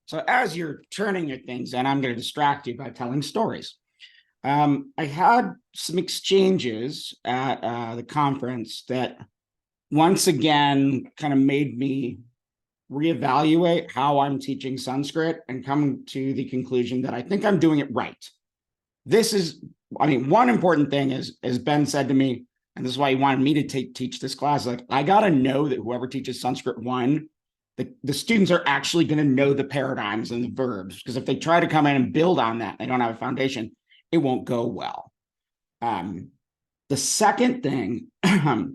So as you're turning your things in, I'm going to distract you by telling stories. I had some exchanges at the conference that once again kind of made me reevaluate how I'm teaching Sanskrit and come to the conclusion that I think I'm doing it right. This is, I mean, one important thing is, as Ben said to me, and this is why he wanted me to teach this class, like, I got to know that whoever teaches Sanskrit 1, the students are actually going to know the paradigms and the verbs, because if they try to come in and build on that, they don't have a foundation, it won't go well. The second thing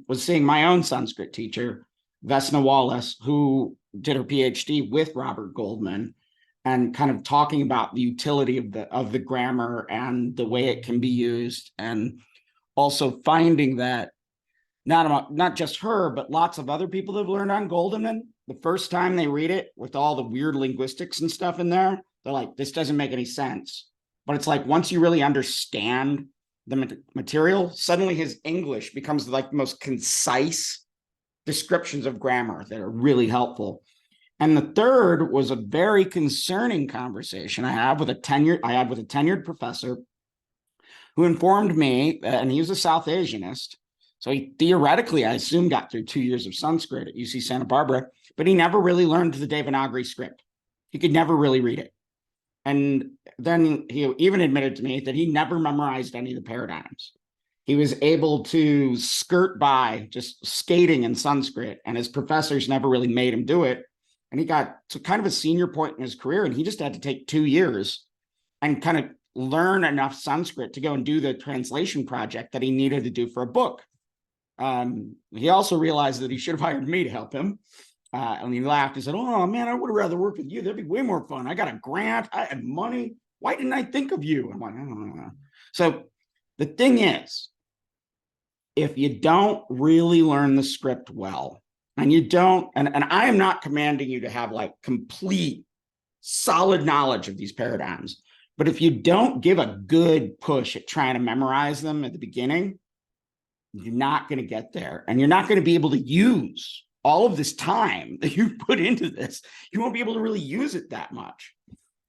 was seeing my own Sanskrit teacher, Vesna Wallace, who did her PhD with Robert Goldman, and kind of talking about the utility of the grammar and the way it can be used, and also finding that not just her, but lots of other people that have learned on Goldman, the first time they read it with all the weird linguistics and stuff in there, they're like, this doesn't make any sense. But it's like, once you really understand the material, suddenly his English becomes like the most concise descriptions of grammar that are really helpful. And the third was a very concerning conversation I had with a tenured professor who informed me, and he was a South Asianist, so he theoretically, I assume, got through 2 years of Sanskrit at UC Santa Barbara, but he never really learned the Devanagari script. He could never really read it. And then he even admitted to me that he never memorized any of the paradigms. He was able to skirt by just skating in Sanskrit, and his professors never really made him do it. And he got to kind of a senior point in his career, and he just had to take 2 years and kind of learn enough Sanskrit to go and do the translation project that he needed to do for a book. He also realized that he should have hired me to help him. And he laughed. He said, oh, man, I would have rather worked with you. That'd be way more fun. I got a grant. I had money. Why didn't I think of you? I'm like, I don't know. So the thing is, if you don't really learn the script well, and you don't, and I am not commanding you to have like complete, solid knowledge of these paradigms, but if you don't give a good push at trying to memorize them at the beginning, you're not going to get there, and you're not going to be able to use all of this time that you put into this. You won't be able to really use it that much.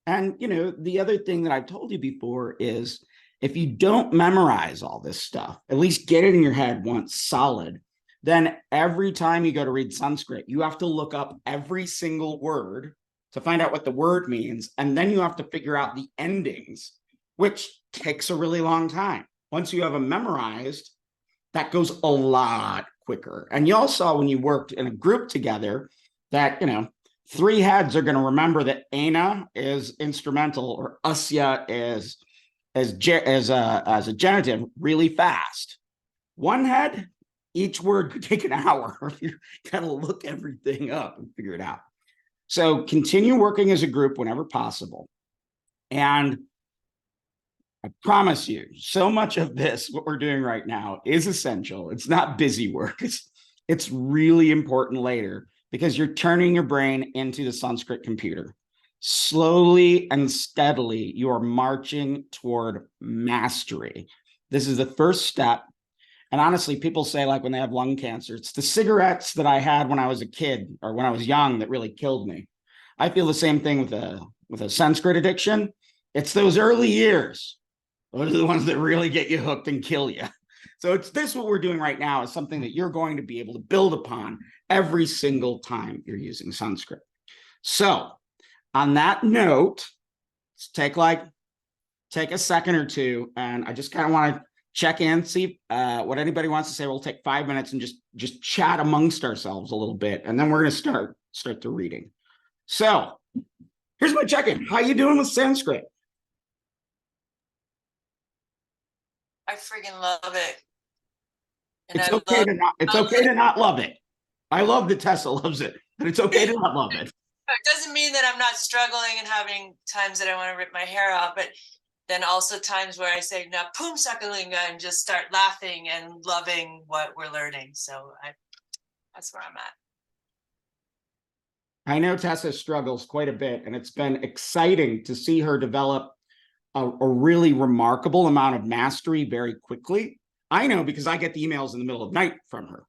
And, you know, the other thing that I've told you before is, if you don't memorize all this stuff, at least get it in your head once solid, then every time you go to read Sanskrit, you have to look up every single word to find out what the word means. And then you have to figure out the endings, which takes a really long time. Once you have them memorized, that goes a lot quicker. And you all saw when you worked in a group together that, you know, 3 heads are going to remember that Ana is instrumental, or Asya is as a genitive really fast. 1 head, each word could take an hour. You got to look everything up and figure it out. So continue working as a group whenever possible. And I promise you, so much of this, what we're doing right now, is essential. It's not busy work. It's really important later, because you're turning your brain into the Sanskrit computer. Slowly and steadily, you are marching toward mastery. This is the first step. And honestly, people say, like, when they have lung cancer, it's the cigarettes that I had when I was a kid or when I was young that really killed me. I feel the same thing with a Sanskrit addiction. It's those early years. Those are the ones that really get you hooked and kill you. So it's this, what we're doing right now, is something that you're going to be able to build upon every single time you're using Sanskrit. So on that note, let's take a second or two, and I just kind of want to check in, see what anybody wants to say. We'll take 5 minutes and just chat amongst ourselves a little bit, and then we're going to start the reading. So here's my check-in. How you doing with Sanskrit? I freaking love it. And it's okay to not love it. I love that Tessa loves it, but it's okay to not love it. It doesn't mean that I'm not struggling and having times that I want to rip my hair out, but then also times where I say, now, pum sakalinga, and just start laughing and loving what we're learning. So that's where I'm at. I know Tessa struggles quite a bit, and it's been exciting to see her develop a really remarkable amount of mastery very quickly. I know, because I get the emails in the middle of the night from her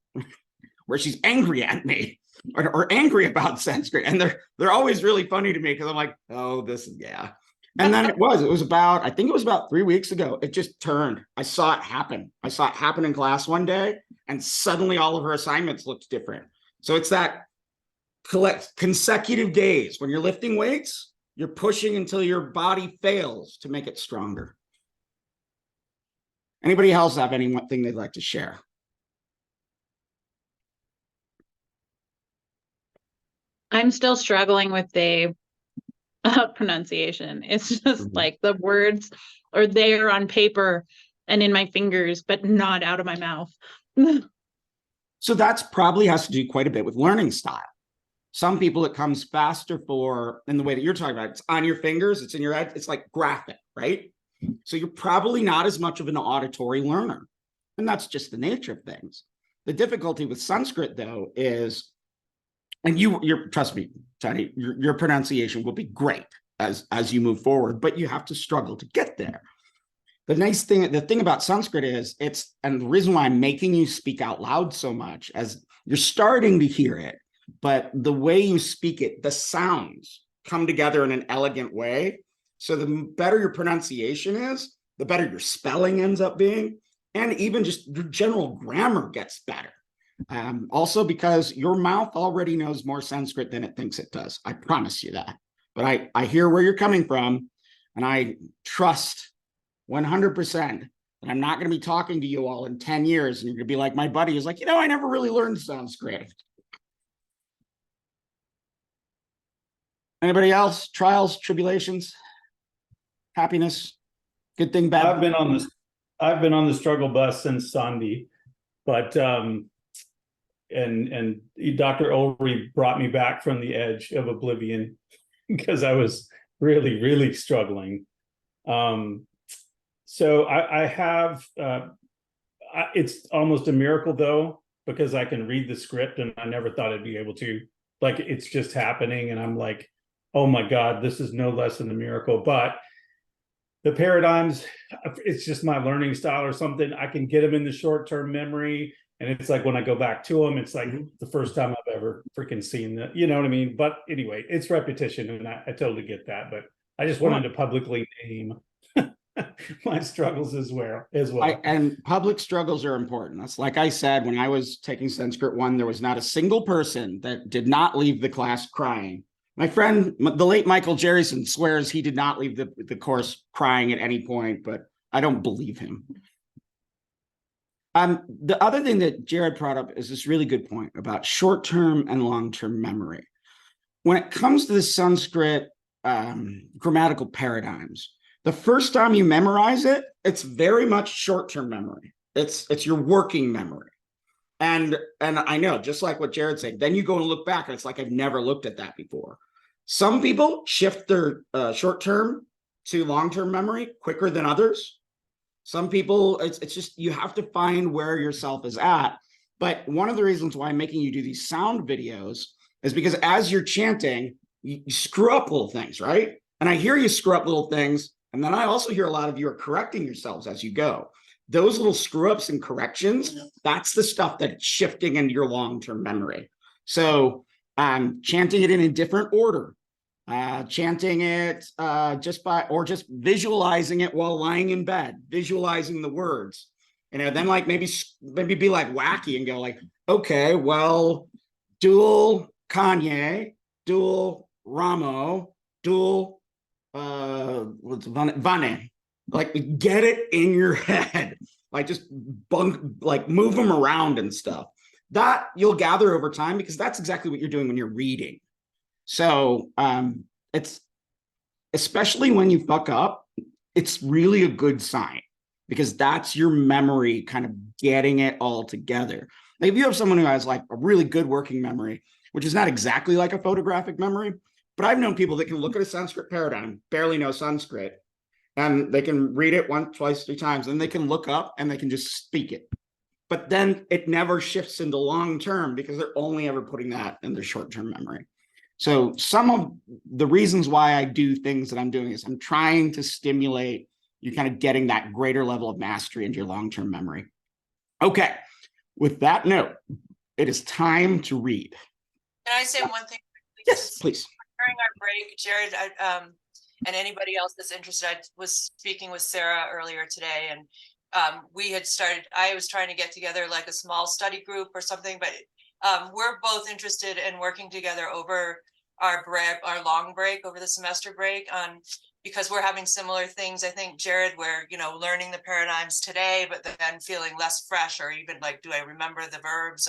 where she's angry at me or angry about Sanskrit. And they're always really funny to me because I'm like, oh, this is, yeah. And then it was about, I think it was about 3 weeks ago. It just turned. I saw it happen. I saw it happen in class one day, and suddenly all of her assignments looked different. So it's that consecutive days when you're lifting weights, you're pushing until your body fails to make it stronger. Anybody else have anything they'd like to share? I'm still struggling with the pronunciation. It's just like the words are there on paper and in my fingers, but not out of my mouth. So that's probably has to do quite a bit with learning style. Some people, it comes faster for, in the way that you're talking about, it's on your fingers, it's in your head, it's like graphic, right? So you're probably not as much of an auditory learner. And that's just the nature of things. The difficulty with Sanskrit, though, is, and you're trust me, Tony, your pronunciation will be great as you move forward, but you have to struggle to get there. The thing about Sanskrit is and the reason why I'm making you speak out loud so much, as you're starting to hear it, but the way you speak it, the sounds come together in an elegant way. So the better your pronunciation is, the better your spelling ends up being, and even just your general grammar gets better. Also because your mouth already knows more Sanskrit than it thinks it does. I promise you that. But I hear where you're coming from, and I trust 100% that I'm not going to be talking to you all in 10 years, and you're going to be like my buddy is like, I never really learned Sanskrit. Anybody else? Trials, tribulations, happiness, good thing, bad? I've been on the struggle bus since Sandy, but and Dr. Ulrey brought me back from the edge of oblivion because I was really, really struggling. So I have, it's almost a miracle though, because I can read the script and I never thought I'd be able to, like, it's just happening. And I'm like, oh my God, this is no less than a miracle. But the paradigms, it's just my learning style or something. I can get them in the short-term memory. And it's like when I go back to them, it's like the first time I've ever freaking seen that, you know what I mean? But anyway, it's repetition, and I totally get that. But I just wanted to publicly name my struggles as well. And public struggles are important. That's like I said, when I was taking Sanskrit 1, there was not a single person that did not leave the class crying. My friend, the late Michael Jerryson, swears he did not leave the course crying at any point, but I don't believe him. The other thing that Jared brought up is this really good point about short-term and long-term memory. When it comes to the Sanskrit grammatical paradigms, the first time you memorize it, it's very much short-term memory. It's your working memory. And I know, just like what Jared said, then you go and look back and it's like, I've never looked at that before. Some people shift their short-term to long-term memory quicker than others. Some people, it's just, you have to find where yourself is at. But one of the reasons why I'm making you do these sound videos is because as you're chanting, you screw up little things, right? And I hear you screw up little things. And then I also hear a lot of you are correcting yourselves as you go. Those little screw ups and corrections, that's the stuff that's shifting into your long-term memory. So chanting it in a different order, chanting it just visualizing it while lying in bed, visualizing the words, then like maybe be like wacky and go like, okay, well, dual Kanye, dual Ramo, dual Vane, like get it in your head, like just move them around and stuff. That you'll gather over time, because that's exactly what you're doing when you're reading. So it's, especially when you fuck up, it's really a good sign, because that's your memory kind of getting it all together. Like if you have someone who has like a really good working memory, which is not exactly like a photographic memory, but I've known people that can look at a Sanskrit paradigm, barely know Sanskrit, and they can read it once, twice, 3 times, and they can look up and they can just speak it. But then it never shifts into long-term because they're only ever putting that in their short-term memory. So some of the reasons why I do things that I'm doing is I'm trying to stimulate you kind of getting that greater level of mastery into your long-term memory. Okay, with that note, it is time to read. Can I say one thing? Yes, please. During our break, Jared, and anybody else that's interested, I was speaking with Sarah earlier today, and we had started, I was trying to get together like a small study group or something, but we're both interested in working together over our long break, over the semester break, because we're having similar things. I think, Jared, where, learning the paradigms today, but then feeling less fresh, or even like, do I remember the verbs,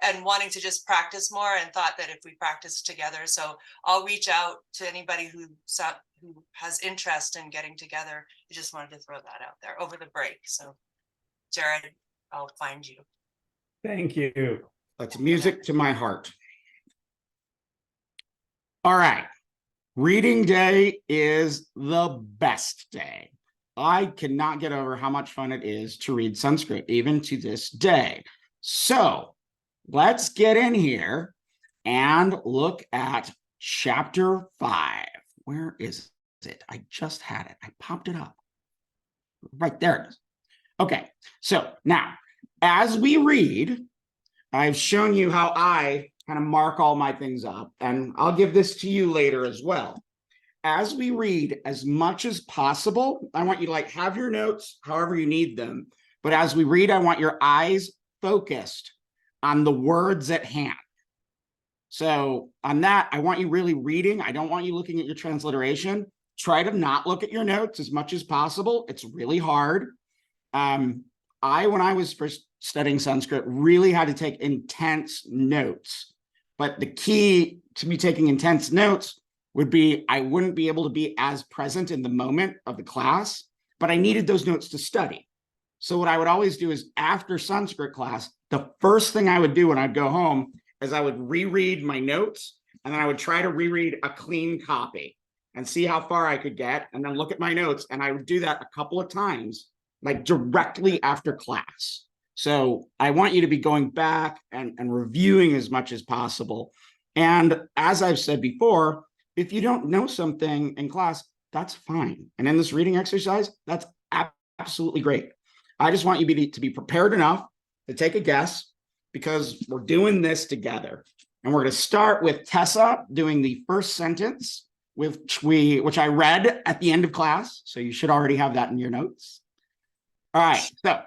and wanting to just practice more, and thought that if we practice together. So I'll reach out to anybody who has interest in getting together. I just wanted to throw that out there over the break. So Jared, I'll find you. Thank you. That's music to my heart. All right. Reading day is the best day. I cannot get over how much fun it is to read Sanskrit, even to this day. So let's get in here and look at chapter 5. Where is it? I just had it. I popped it up. Right there it is. Okay, so now as we read, I've shown you how I kind of mark all my things up, and I'll give this to you later as well. As we read, as much as possible, I want you to have your notes however you need them. But as we read, I want your eyes focused on the words at hand. So on that, I want you really reading. I don't want you looking at your transliteration. Try to not look at your notes as much as possible. It's really hard. When I was first studying Sanskrit, really had to take intense notes. But the key to me taking intense notes would be I wouldn't be able to be as present in the moment of the class, but I needed those notes to study. So what I would always do is after Sanskrit class, the first thing I would do when I'd go home is I would reread my notes, and then I would try to reread a clean copy and see how far I could get, and then look at my notes. And I would do that a couple of times, like directly after class. So I want you to be going back and reviewing as much as possible. And as I've said before, if you don't know something in class, that's fine. And in this reading exercise, that's absolutely great. I just want you to be prepared enough to take a guess, because we're doing this together. And we're going to start with Tessa doing the first sentence, which I read at the end of class. So you should already have that in your notes. All right. So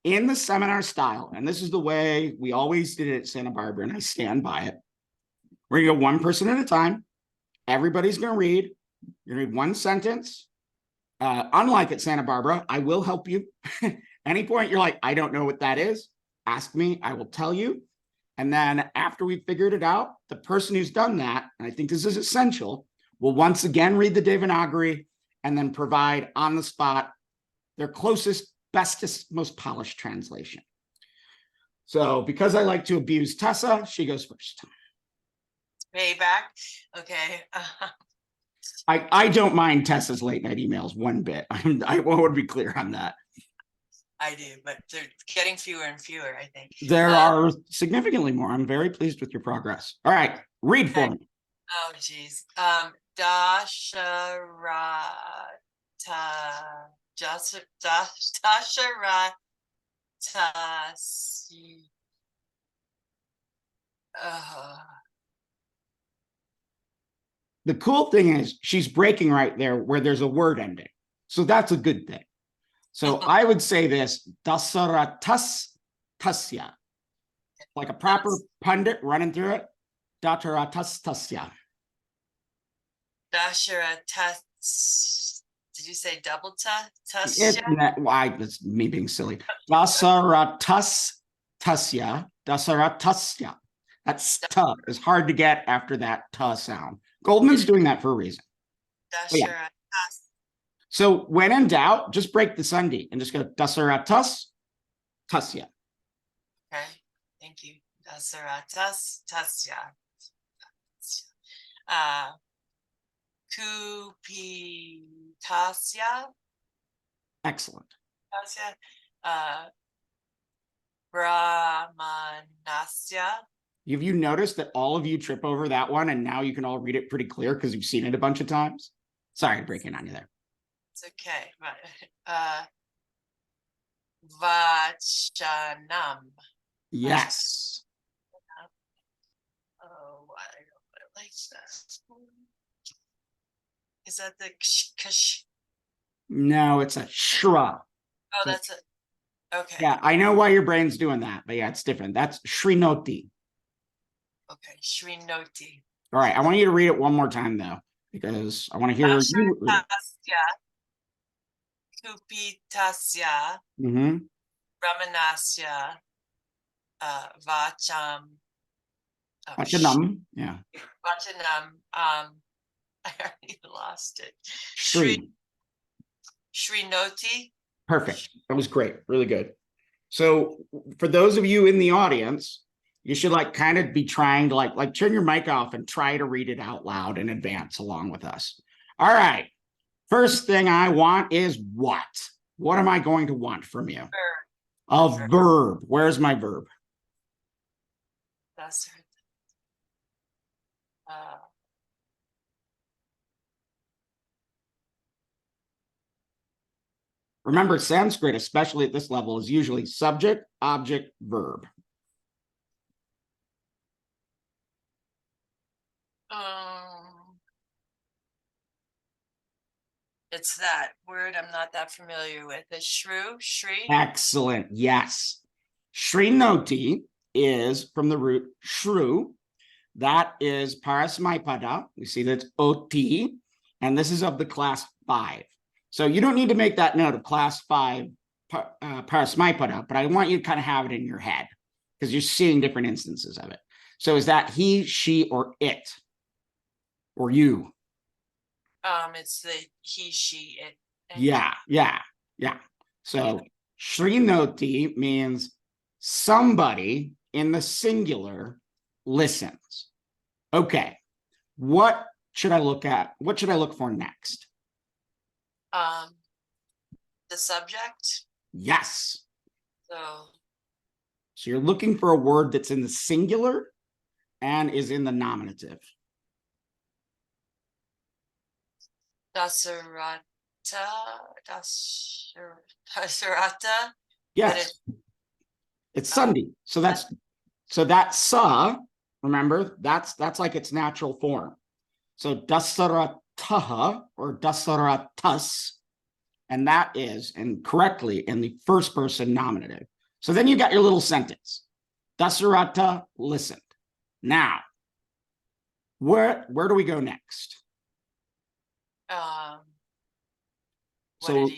in the seminar style, and this is the way we always did it at Santa Barbara, and I stand by it, we're going to go one person at a time. Everybody's going to read. You're going to read one sentence. Unlike at Santa Barbara, I will help you. Any point you're like, I don't know what that is, ask me, I will tell you. And then after we've figured it out, the person who's done that, and I think this is essential, will once again read the Devanagari and then provide on the spot their closest, bestest, most polished translation. So because I like to abuse Tessa, she goes first. Payback. Okay. I don't mind Tessa's late night emails one bit. I want to be clear on that. I do, but they're getting fewer and fewer, I think. There are significantly more. I'm very pleased with your progress. All right, read for me. Oh, geez. Dasharata. Dasharata. The cool thing is she's breaking right there where there's a word ending. So that's a good thing. So I would say this, Dasaratas tasya. Like a proper pundit running through it. Dasaratas tasya. Dasharatas. Did you say double Why? That's me being silly. Dasaratas tasya. Dasaratasya. That's ta. It's hard to get after that ta sound. Goldman's doing that for a reason. Dasharatas. So when in doubt, just break the sandhi and just go Dasaratas tasya. Okay, thank you. Dasaratas tasya. Kupitasya. Excellent. Brahmanasya. Have you noticed that all of you trip over that one, and now you can all read it pretty clear because you've seen it a bunch of times? Sorry, breaking on you there. It's okay. Vachanam. Yes. Oh, Is that the ksh? No, it's a shra. Oh, So- that's it. Okay. Yeah, I know why your brain's doing that, but yeah, it's different. That's Shrinoti. Okay. Shrinoti. All right, I want you to read it one more time though, because I want to hear you read it. Kupitasya, Mhm. Ramanasya, Vacham. Vachanam, yeah. Vachanam. I already lost it. Shri. Shrinoti. Perfect. That was great. Really good. So for those of you in the audience, you should like kind of be trying to like turn your mic off and try to read it out loud in advance along with us. All right. First thing I want is what? What am I going to want from you? A verb. Where's my verb? That's right. Remember, Sanskrit, especially at this level, is usually subject, object, verb. It's that word I'm not that familiar with. The shrew, Shri. Excellent. Yes. Shrinoti is from the root shrew. That is parasmaipada. We see that's oti, and this is of the class 5. So you don't need to make that note of class 5 parasmaipada, but I want you to kind of have it in your head because you're seeing different instances of it. So is that he, she, or it? Or you? It's the he, she, it. Yeah. So Shrinoti means somebody in the singular listens. Okay. What should I look at? What should I look for next? The subject. Yes. So you're looking for a word that's in the singular and is in the nominative. Dasarata. Yes. It's Sunday. So that sa, remember, that's like its natural form. So dasarataha or dasaratas, and that is, and correctly, in the first person nominative. So then you got your little sentence. Dasarata listened. Now, where do we go next? So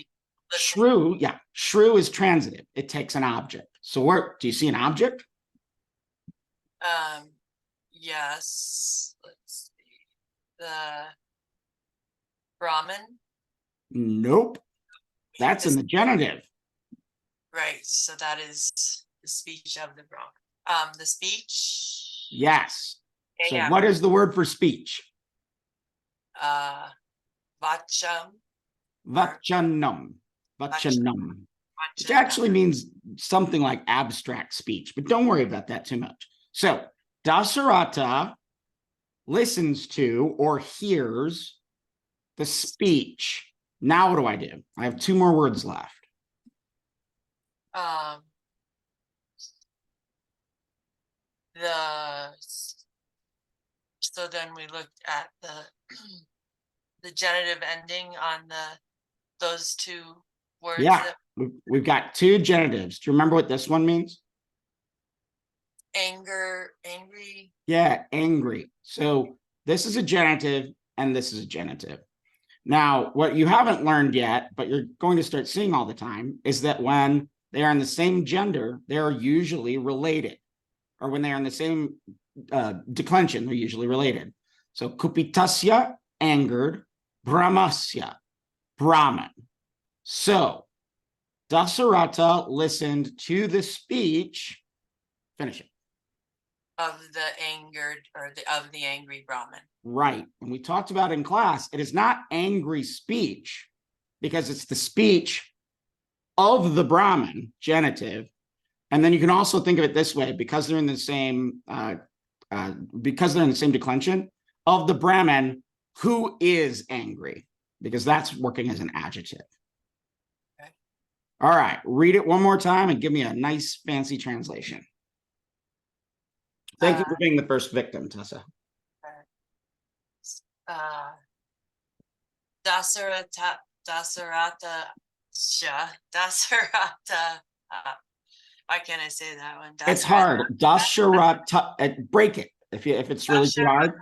shrew, yeah, shrew is transitive. It takes an object. So where do you see an object? Yes. Let's see. The Brahmin. Nope. That's in the genitive. Right. So that is the speech of the Brahmin. The speech. Yes. So Yeah. what is the word for speech? Vacham. Vachanam. Vachanam. Which actually means something like abstract speech, but don't worry about that too much. So Dasarata listens to or hears the speech. Now what do? I have 2 more words left. So then we looked at the genitive ending on those 2 words. Yeah, we've got 2 genitives. Do you remember what this one means? Anger, angry. Yeah, angry. So this is a genitive and this is a genitive. Now, what you haven't learned yet, but you're going to start seeing all the time, is that when they are in the same gender, they are usually related. Or when they are in the same declension, they're usually related. So kupitasya, angered, brahmasya, Brahman. So Dasarata listened to the speech. Finish it. Of the angered or of the angry Brahmin. Right. And we talked about in class, it is not angry speech because it's the speech of the Brahmin, genitive. And then you can also think of it this way, because they're in the same declension of the Brahmin who is angry, because that's working as an adjective. Okay. All right, read it one more time and give me a nice fancy translation. Thank you for being the first victim, Tessa. Dasarata, Dasarata, Dasarata. Why can't I say that one? It's hard. Dasharata, break it if it's really too hard.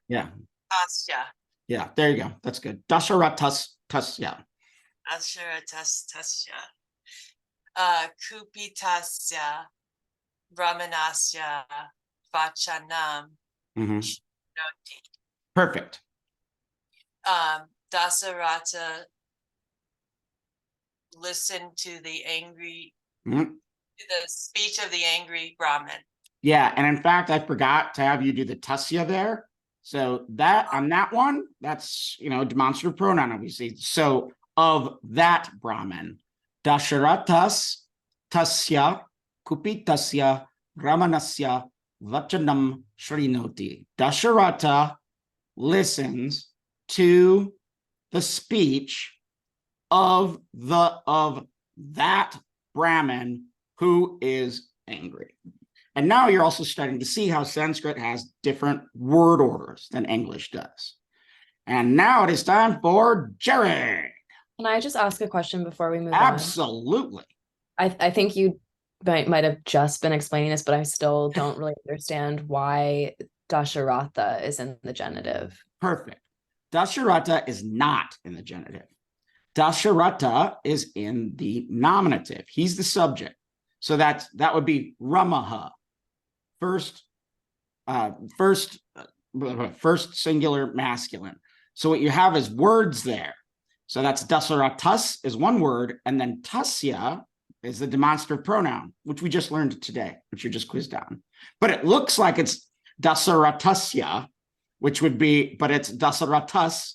Yeah, Dasya, yeah. There you go. That's good. Dasharatas tasya. Dasaratasya, Kupitasya, Brahmanasya, Vachanam, Mhm. Noti. Perfect. Dasarata listened to the angry, Mhm. the speech of the angry Brahmin. Yeah, and in fact, I forgot to have you do the tasya there. So that on that one, that's demonstrative pronoun, obviously. So of that Brahmin, Dasharatas tasya kupitasya ramanasya vachanam shrinoti. Dasharata listens to the speech of that Brahmin who is angry. And now you're also starting to see how Sanskrit has different word orders than English does. And now it is time for Jerry. Can I just ask a question before we move on? Absolutely. I think you might have just been explaining this, but I still don't really understand why Dasharatha is in the genitive. Perfect. Dasharata is not in the genitive. Dasharata is in the nominative. He's the subject. So that would be Ramaha. First singular masculine. So what you have is words there. So that's dasaratas is one word, and then tasya is the demonstrative pronoun, which we just learned today, which you just quizzed on. But it looks like it's dasaratasya, which would be, but it's dasaratas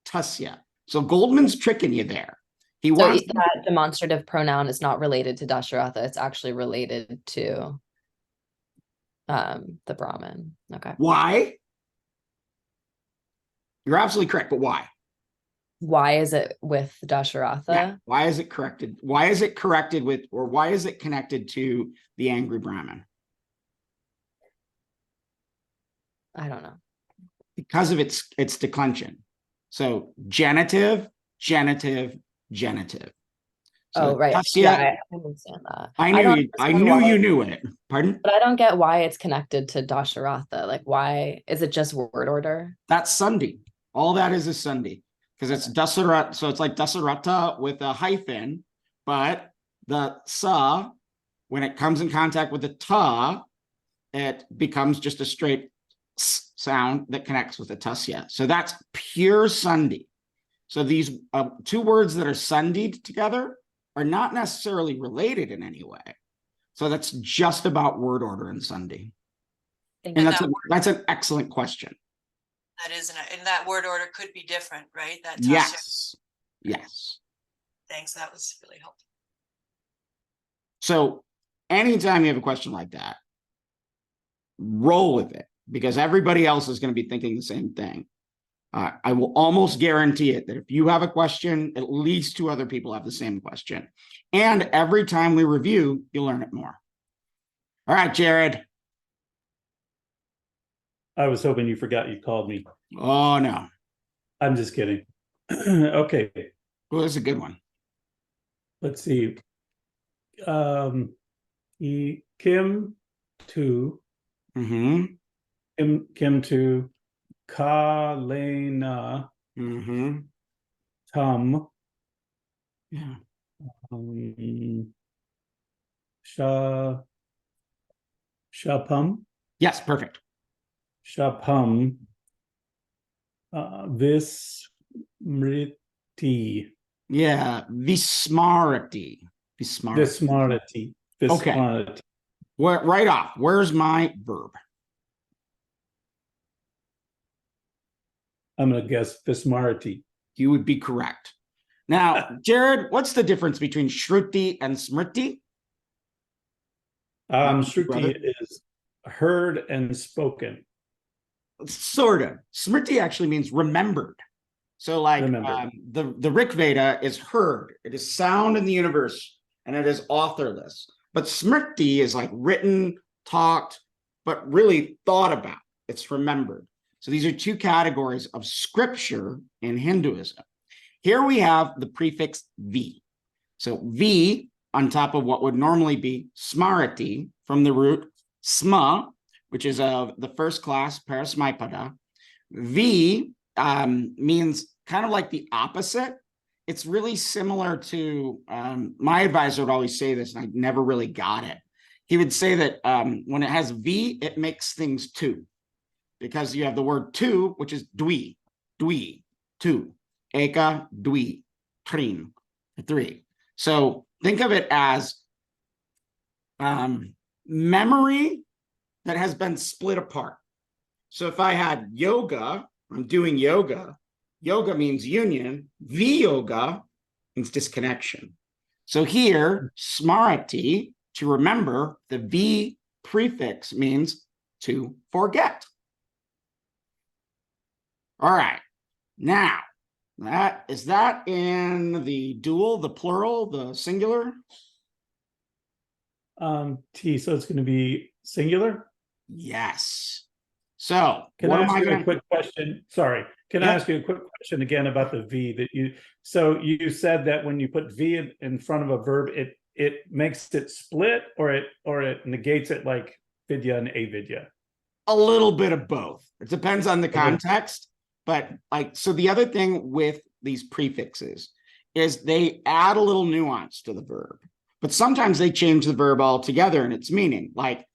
tasya. So Goldman's tricking you there. He So wants that demonstrative pronoun is not related to Dasharatha. It's actually related to the Brahmin. Okay. Why? You're absolutely correct, but why? Why is it with Dasharatha? Yeah. Why is it corrected? Why is it corrected with, or why is it connected to the angry Brahmin? I don't know. Because of its declension. So genitive, genitive, genitive. So Oh, right. tasya, Yeah, I understand that. I don't knew understand why- you knew it. Pardon? But I don't get why it's connected to Dasharatha. Like, why is it just word order? That's Sandhi. All that is Sandhi. Because it's Dasarat, so it's like Dasarata with a hyphen, but the sa, when it comes in contact with the ta, it becomes just a straight s sound that connects with the tasya. So that's pure Sandhi. So these two words that are Sandhi'd together are not necessarily related in any way. So that's just about word order and Sandhi. Thank And you. that's an excellent question. That is, and that word order could be different, right? That tasya. Yes. Yes. Thanks, that was really helpful. So anytime you have a question like that, roll with it, because everybody else is going to be thinking the same thing. I will almost guarantee it that if you have a question, at least two other people have the same question. And every time we review, you'll learn it more. All right, Jared. I was hoping you forgot you called me. Oh, no. I'm just kidding. Okay, Well, this is a good one. let's see. Kim to Mm-hmm. Kim to Kalena Mm-hmm. Tum Yeah. Shapum Yes, perfect. Shapum Vismriti Yeah. Vismarati. Vismarati. Vismarati Okay. Vismarati. Right off. Where's my verb? I'm gonna guess Vismarati. You would be correct. Now, Jared, what's the difference between Shruti and Smriti? Shruti brother? is heard and spoken. Sort of. Smriti actually means remembered. So like Remembered. the Rig Veda is heard. It is sound in the universe and it is authorless. But Smriti is like written, talked, but really thought about. It's remembered. So these are two categories of scripture in Hinduism. Here we have the prefix V. So V on top of what would normally be Smriti from the root Sma, which is of the first class Parasmaipada. V means kind of like the opposite. It's really similar to, my advisor would always say this, and I never really got it. He would say that when it has V, it makes things two, because you have the word two, which is dwi, two, eka, dwi, trin, three. So think of it as memory that has been split apart. So if I had yoga, I'm doing yoga. Yoga means union. Viyoga means disconnection. So here, Smriti, to remember, the V prefix means to forget. All right. Now, is that in the dual, the plural, the singular? T, so it's going to be singular. Yes. So Can what I am ask I you a going to? quick question? Sorry. Can I Yeah. ask you a quick question again about the V that you, so you said that when you put V in front of a verb, it makes it split, or it negates it, like vidya and avidya? A little bit of both. It depends on the Okay. context. But like, so the other thing with these prefixes is they add a little nuance to the verb, but sometimes they change the verb altogether in its meaning. Like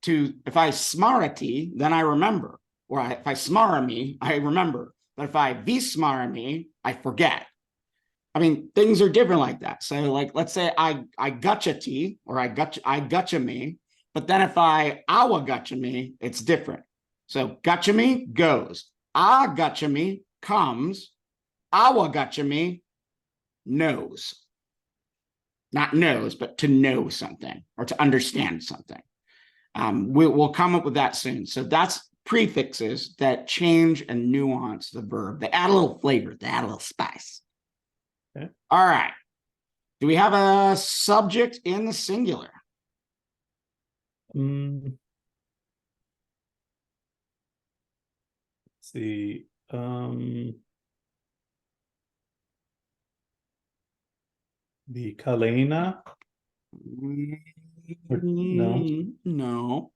if I Smriti, then I remember, or if I Smarami, I remember. But if I Vismarami, I forget. I mean, things are different like that. So like, let's say I gachati, or I gachami, but then if I awagachami, it's different. So gachami goes, agachami comes, awagachami knows. Not knows, but to know something or to understand something. We'll come up with that soon. So that's prefixes that change and nuance the verb. They add a little flavor, they add a little spice. Okay. All right. Do we have a subject in the singular? Let's see. The Kalena. No. No.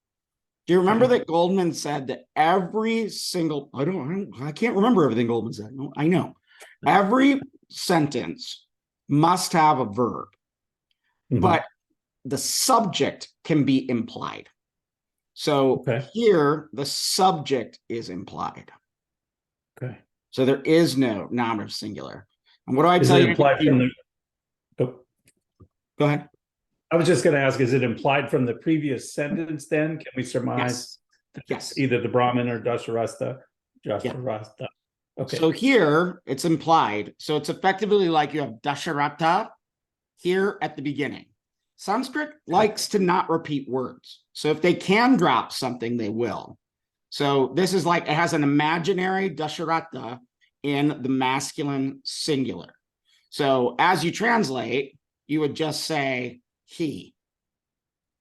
Do you remember that Goldman said that every single, I can't remember everything Goldman said. No, I know. Every sentence must have a verb, Mhm. but the subject can be implied. So Okay. here, the subject is implied. Okay. So there is no nominative singular. And what do I Is tell it you? implied from the? Oh, Go ahead. I was just going to ask: is it implied from the previous sentence? Then can we surmise Yes. either the Brahmin or Dasharasta? Okay. So here it's implied. So it's effectively like you have Dasharatha here at the beginning. Sanskrit likes to not repeat words. So if they can drop something, they will. So this is like, it has an imaginary Dasharatha in the masculine singular. So as you translate, you would just say he.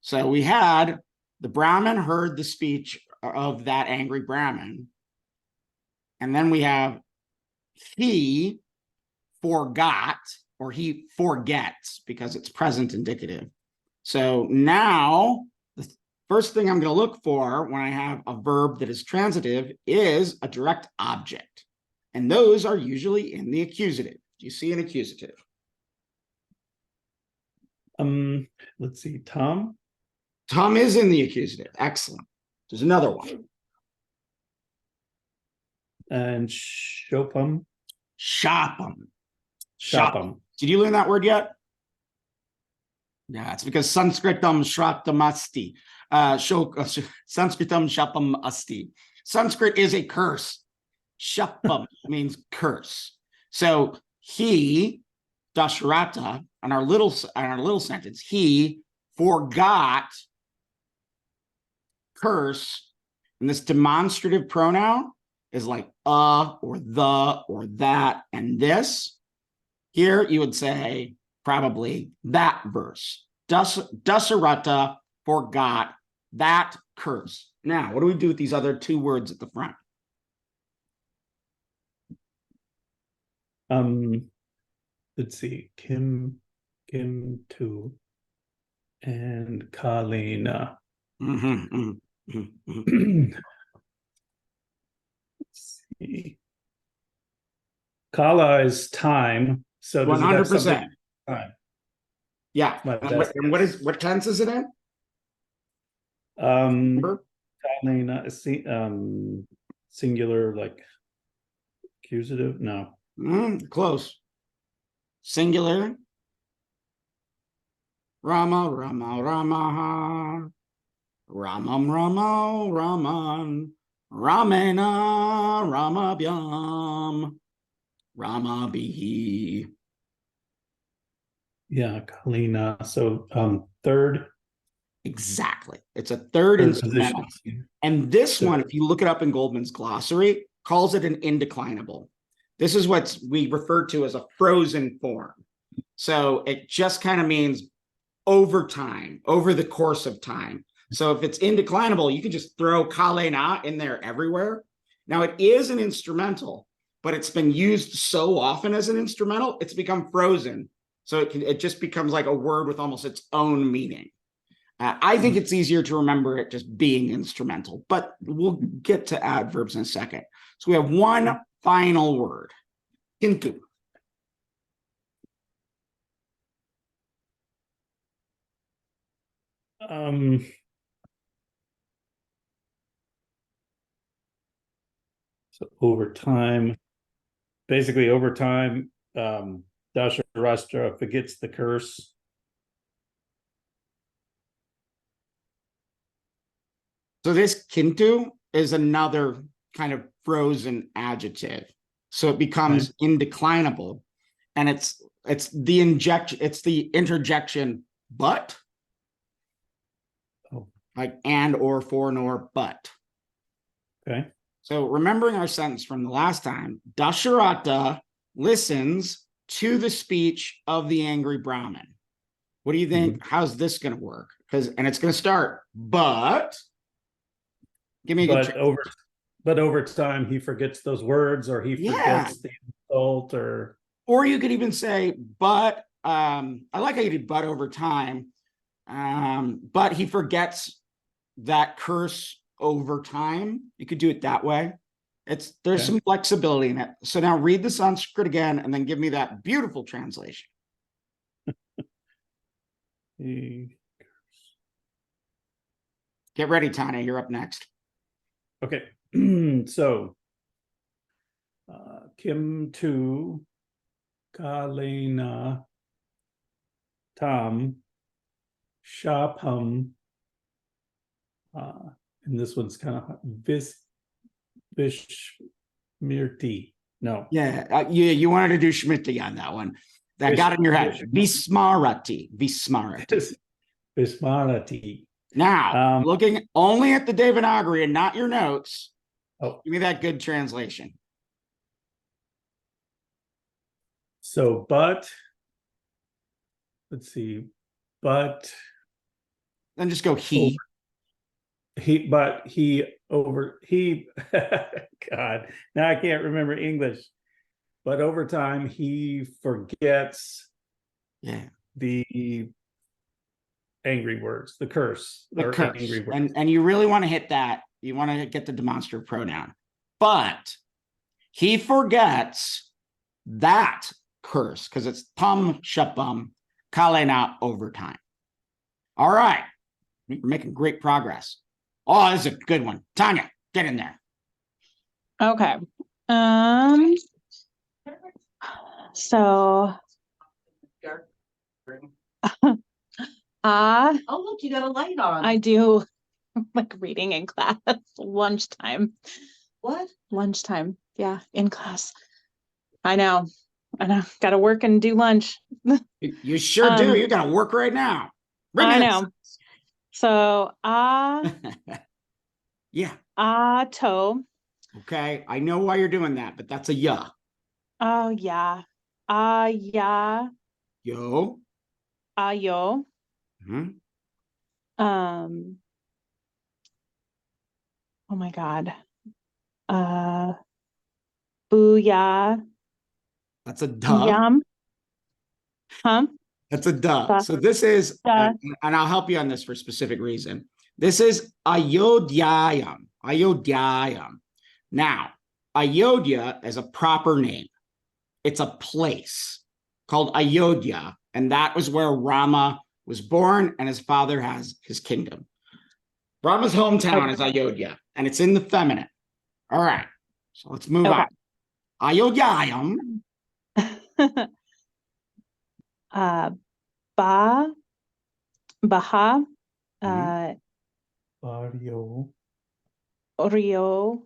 So we had the Brahmin heard the speech of that angry Brahmin. And then we have he forgot, or he forgets, because it's present indicative. So now the first thing I'm going to look for when I have a verb that is transitive is a direct object. And those are usually in the accusative. Do you see an accusative? Let's see. Tom is in the accusative. Excellent. There's another one. and Shopam. Shapam. Did you learn that word yet? Yeah, it's because Sanskritam Shratam Asti. Sanskritam Shapam Asti. Sanskrit is a curse. Shapam means curse. So he, Dasharata, on our little sentence, he forgot curse, and this demonstrative pronoun is like or the or that and this. Here you would say probably that verse. Dasarata forgot that curse. Now, what do we do with these other two words at the front? Let's see, Kim Tu and Kalina. Mhm, mhm, mhm, mhm. Let's see. Kala is time. So does it have something 100%. time? Yeah. My And best what tense is it in? Um, Remember? Kalina, singular, like accusative. No. Close. Singular. Rama, Rama, Rama. Ramam, Rama, Raman. Ramena, Ramabhyam. Rama bihi. Yeah, Kalina. So third Exactly. It's a third third position. instrumental. And this Third. one, if you look it up in Goldman's glossary, calls it an indeclinable. This is what we refer to as a frozen form. So it just kind of means over time, over the course of time. So if it's indeclinable, you can just throw kale na in there everywhere. Now it is an instrumental, but it's been used so often as an instrumental, it's become frozen. So it just becomes like a word with almost its own meaning. I think it's easier to remember it just being instrumental, but we'll get to adverbs in a second. So we have one final word, kintu. Um, so over time, basically over time, Dasharashtra forgets the curse. So this kintu is another kind of frozen adjective. So it becomes indeclinable. And it's the interjection but, Oh, like and or for nor but. okay. So remembering our sentence from the last time, Dasharata listens to the speech of the angry Brahmin. What do you think? How's this going to work? And it's going to start, but give me a good But over time he forgets those words, or he yeah. forgets the insult, Or you could even say, but I like how you did but over time. But he forgets that curse over time. You could do it that way. There's some flexibility in it. So now read the Sanskrit again and then give me that beautiful translation. Get ready, Tanya. You're up next. Okay. So Kim Tu Kalena Tam Shapam, and this one's kind of Vishmirti. No. Yeah, you wanted to do Shmiti on that one. That got in your head. Vismarati. Vismarati. Now, looking only at the Devanagari and not your notes, give me that good translation. So, but, let's see, but. Then just go he. God, now I can't remember English. But over time, he forgets the angry words, the curse. Angry words. And you really want to hit that. You want to get the demonstrative pronoun. But he forgets that curse because it's tam shapam kalena over time. All right. We're making great progress. Oh, this is a good one. Tanya, get in there. Okay. So oh look, you got a light on. I do. Like reading in class. Lunchtime. What? Lunchtime. Yeah, in class. I know. Gotta work and do lunch. You sure do. You gotta work right now. I know. So yeah. To. Okay. I know why you're doing that, but that's a ya. Oh yeah. Yeah. Yo. Yo. Mm-hmm. Oh my God. Booyah. That's a duh. Yum. Huh? That's a duh. Duh. So this is, Duh. and I'll help you on this for a specific reason. This is Ayodhyayam. Ayodhyayam. Now, Ayodhya is a proper name. It's a place called Ayodhya, and that was where Rama was born, and his father has his kingdom. Rama's hometown is Ayodhya, and it's in the feminine. All right, so let's move Okay. on. Ayodhyayam. Baha, Barrio. Rio,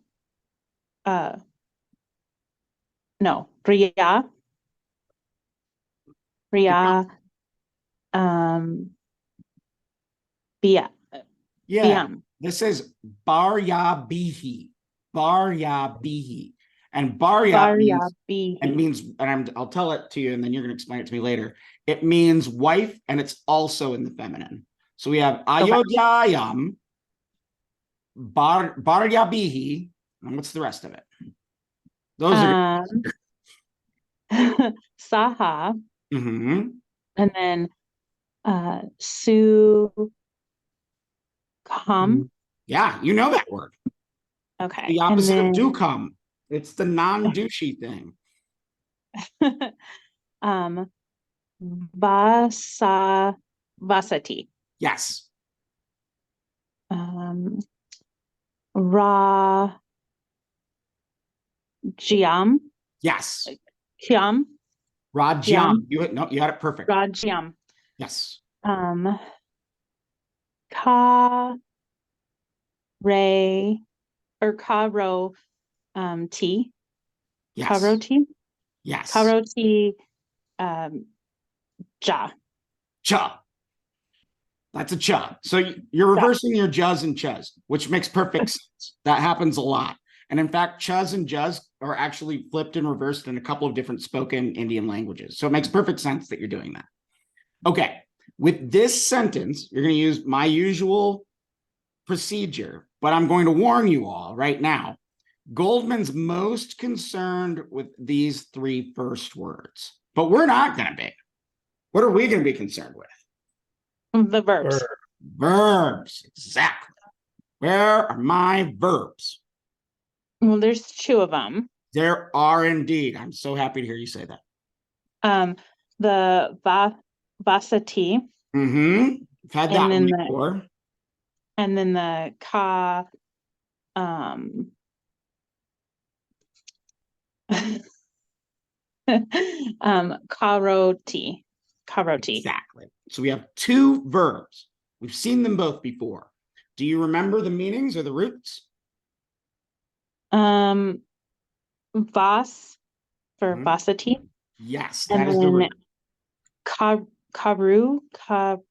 no, Ria, Bia, Yeah, Biam. this is Barya Bihi. Barya Bihi. And Barya means, it Bihi. means, and I'll tell it to you, and then you're going to explain it to me later. It means wife, and it's also in the feminine. So we have Ayodhyayam, Barya Bihi, and what's the rest of it? Those are. Saha, Mhm. and then Su Kam. Yeah, you know that word. Okay. The and opposite of then, do come. It's the non-douchey thing. Vasati. Yes. Ra Jiam. Yes. Jiam. Rajyam. You had it perfect. Rajiam. Yes. Ka Ray or Karo T. Yes. Karo T. Yes. Karo T Ja. Cha. That's a cha. So you're reversing your juz and chuz, which makes perfect sense. That happens a lot. And in fact, chuz and juz are actually flipped and reversed in a couple of different spoken Indian languages. So it makes perfect sense that you're doing that. Okay. With this sentence, you're going to use my usual procedure, but I'm going to warn you all right now. Goldman's most concerned with these three first words, but we're not going to be. What are we going to be concerned with? The verbs. Verbs, exactly. Where are my verbs? Well, there's two of them. There are indeed. I'm so happy to hear you say that. The vasati. Mm-hmm. I've had that one And then before. And then the karoti. Exactly. So we have two verbs. We've seen them both before. Do you remember the meanings or the roots? Vas for Mhm. vasati. Yes, And that is the then root. Karu, Kara.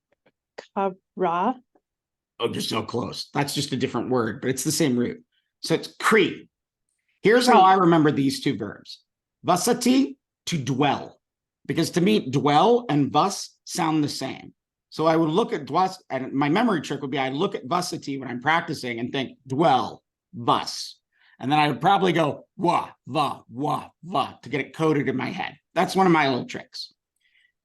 Oh, you're so close. That's just a different word, but it's the same root. So it's Kri. Here's how I remember these two verbs. Vasati, to dwell. Because to me, dwell and vas sound the same. So I would look at dwas, and my memory trick would be I look at vasati when I'm practicing and think dwell, vas. And then I would probably go wa, va, to get it coded in my head. That's one of my little tricks.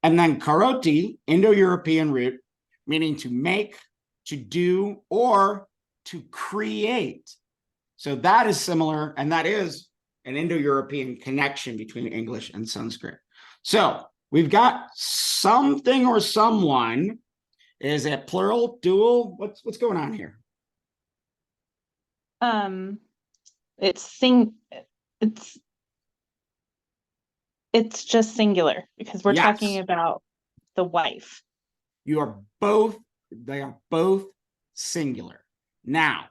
And then karoti, Indo-European root, meaning to make, to do, or to create. So that is similar, and that is an Indo-European connection between English and Sanskrit. So we've got something or someone. Is it plural, dual? What's going on here? It's just singular because we're Yes. talking about the wife. They are both singular. Now,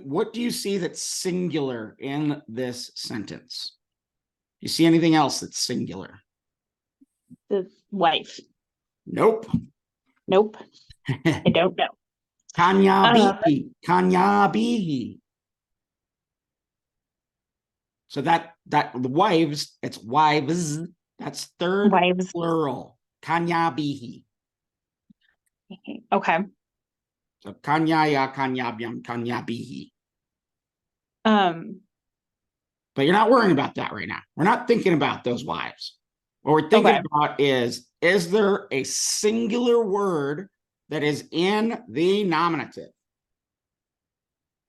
what do you see that's singular in this sentence? You see anything else that's singular? The wife. Nope. I don't know. Kanyabihi. So that the wives, it's wives. That's third Wives. plural. Kanyabihi. Okay. So kanyaya, kanyabyam, kanyabihi. But you're not worrying about that right now. We're not thinking about those wives. What we're thinking Okay. about is there a singular word that is in the nominative?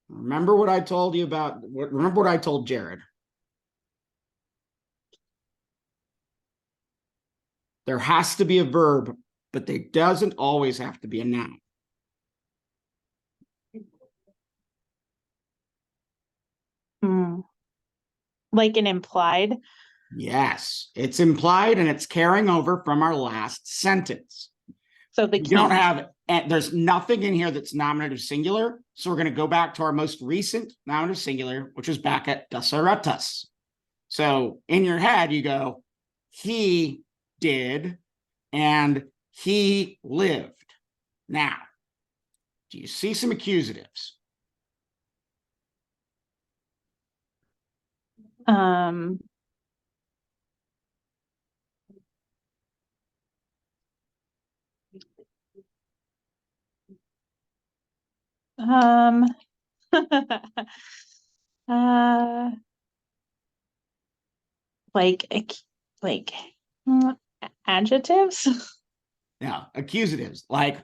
Remember what I told you about, remember what I told Jared. There has to be a verb, but there doesn't always have to be a noun. Hmm. Like an implied. Yes, it's implied and it's carrying over from our last sentence. So the We don't king. have, and there's nothing in here that's nominative singular. So we're going to go back to our most recent nominative singular, which is back at Dasaratas. So in your head, you go, he did, and he lived. Now, do you see some accusatives? Um. Um. uh. Like, like adjectives. Now, accusatives like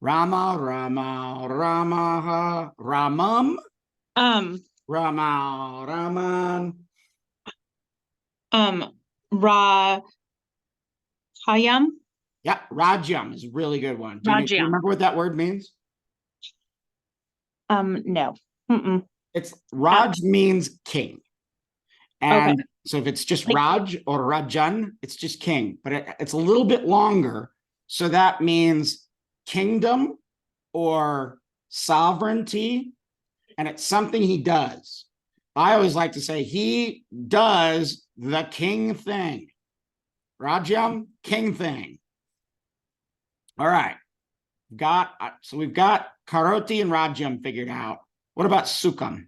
Rama, Rama, Rama, Ramam, Um. Rama, Raman. Ra. Hayam. Yeah, Rajam is a really good one. Do you Rajam. remember what that word means? No. Mm-mm. It's Raj means king. And Okay. so if it's just Like- Raj or Rajan, it's just king, but it's a little bit longer. So that means kingdom or sovereignty, and it's something he does. I always like to say he does the king thing. Rajam, king thing. All right. So we've got Karoti and Rajam figured out. What about Sukham?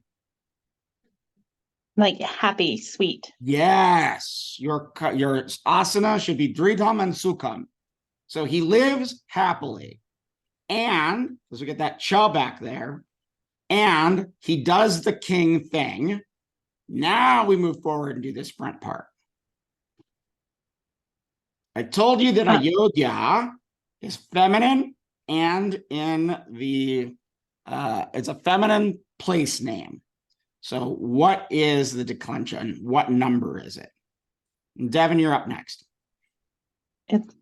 Like happy, sweet. Yes, your asana should be Dridham and Sukham. So he lives happily. And as we get that cha back there, and he does the king thing. Now we move forward and do this front part. I told you that Ayodhya is feminine and in the it's a feminine place name. So what is the declension? What number is it? Devin, you're up next. It's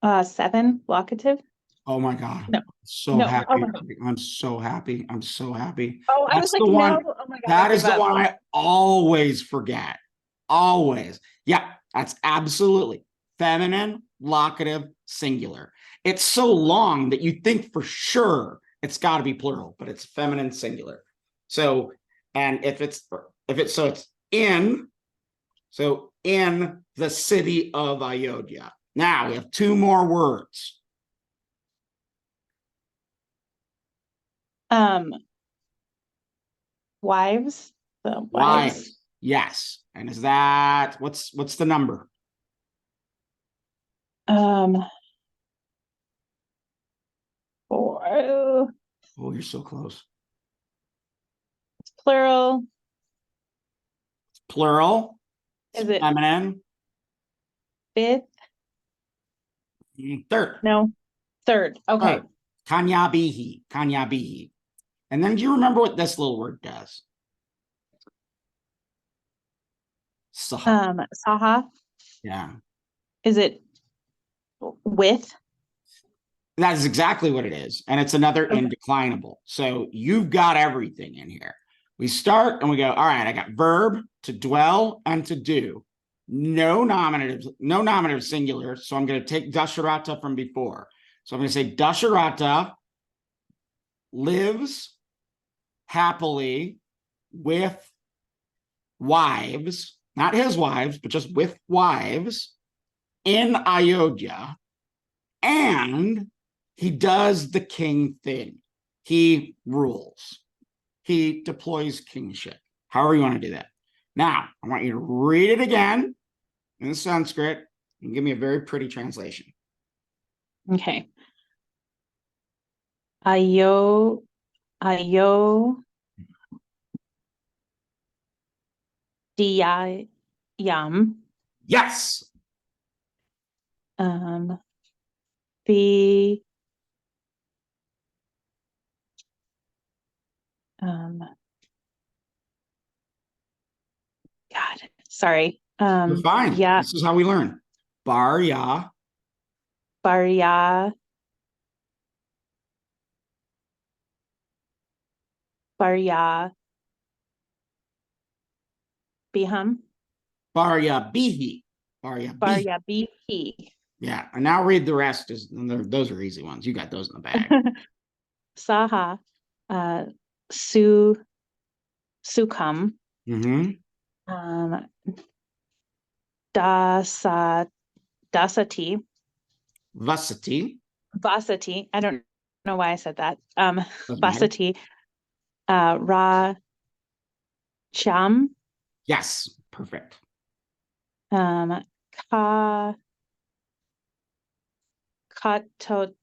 7 locative. Oh my God. No. So No. happy. Oh my God. I'm so happy. I'm so happy. Oh, I That's was like, the one. no. Oh my God. That I is give the up. one I always forget. Always. Yeah, that's absolutely feminine, locative, singular. It's so long that you think for sure it's got to be plural, but it's feminine, singular. So, and if it's in, so in the city of Ayodhya. Now we have 2 more words. Wives. The wives. Wives. Yes. And is that what's the number? 4. Oh, you're so close. It's plural. Plural. Is it Feminine. 5th? Third. No. 3rd. Okay. Third. Kanyabihi. Kanyabihi. And then do you remember what this little word does? Saha. Saha. Yeah. Is it with? That is exactly what it is. And it's another indeclinable. So you've got everything in here. We start and we go, all right, I got verb, to dwell, and to do. No nominative singular. So I'm going to take Dasharata from before. So I'm going to say Dasharata lives happily with wives, not his wives, but just with wives in Ayodhya. And he does the king thing. He rules. He deploys kingship. However you want to do that. Now, I want you to read it again in Sanskrit and give me a very pretty translation. Okay. Ayo. Yam. Yes. The God, sorry. You're fine. Yeah, This is how we learn. Bar ya. Barya. Biham. Bar ya bihi. Bar ya bihi. Barya Bihi. Yeah. And now read the rest. Those are easy ones. You got those in the bag. Saha. Sukam. Mm-hmm. Dasati. Vasati. Vasati. I don't know why I said that. Doesn't matter. Vasati. Ra Cham. Yes. Perfect. Ka Kato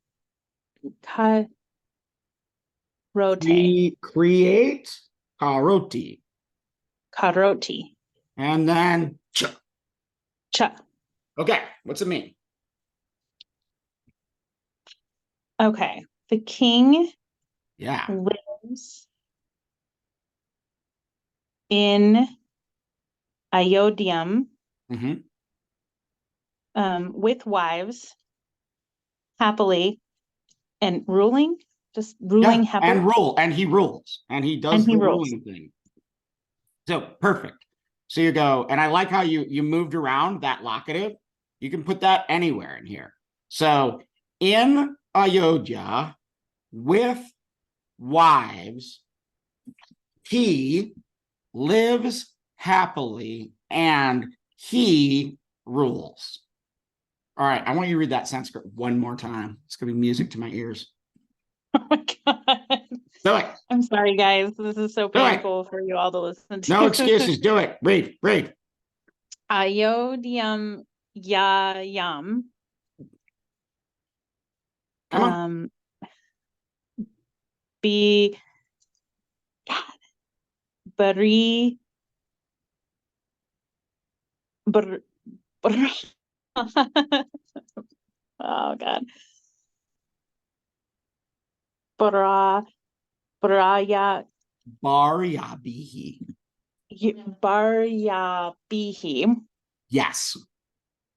Karote. Create karoti. Karoti. And then Cha. okay. What's it mean? Okay. The king Yeah. lives in Ayodhya Mm-hmm. with wives happily and ruling, just ruling Yeah, happily. and he rules, and he does And he the rules. ruling thing. So perfect. So you go, and I like how you moved around that locative. You can put that anywhere in here. So in Ayodhya with wives, he lives happily and he rules. All right, I want you to read that Sanskrit one more time. It's gonna be music to my ears. Oh my God. Do it. I'm sorry, guys. This is so Do it. painful for you all to listen to. No excuses. Do it. Read. Ayodhyam Yayam. Come on. Be Bari Bar, oh God. Baraya Baryabihi. Baryabihi. Yes.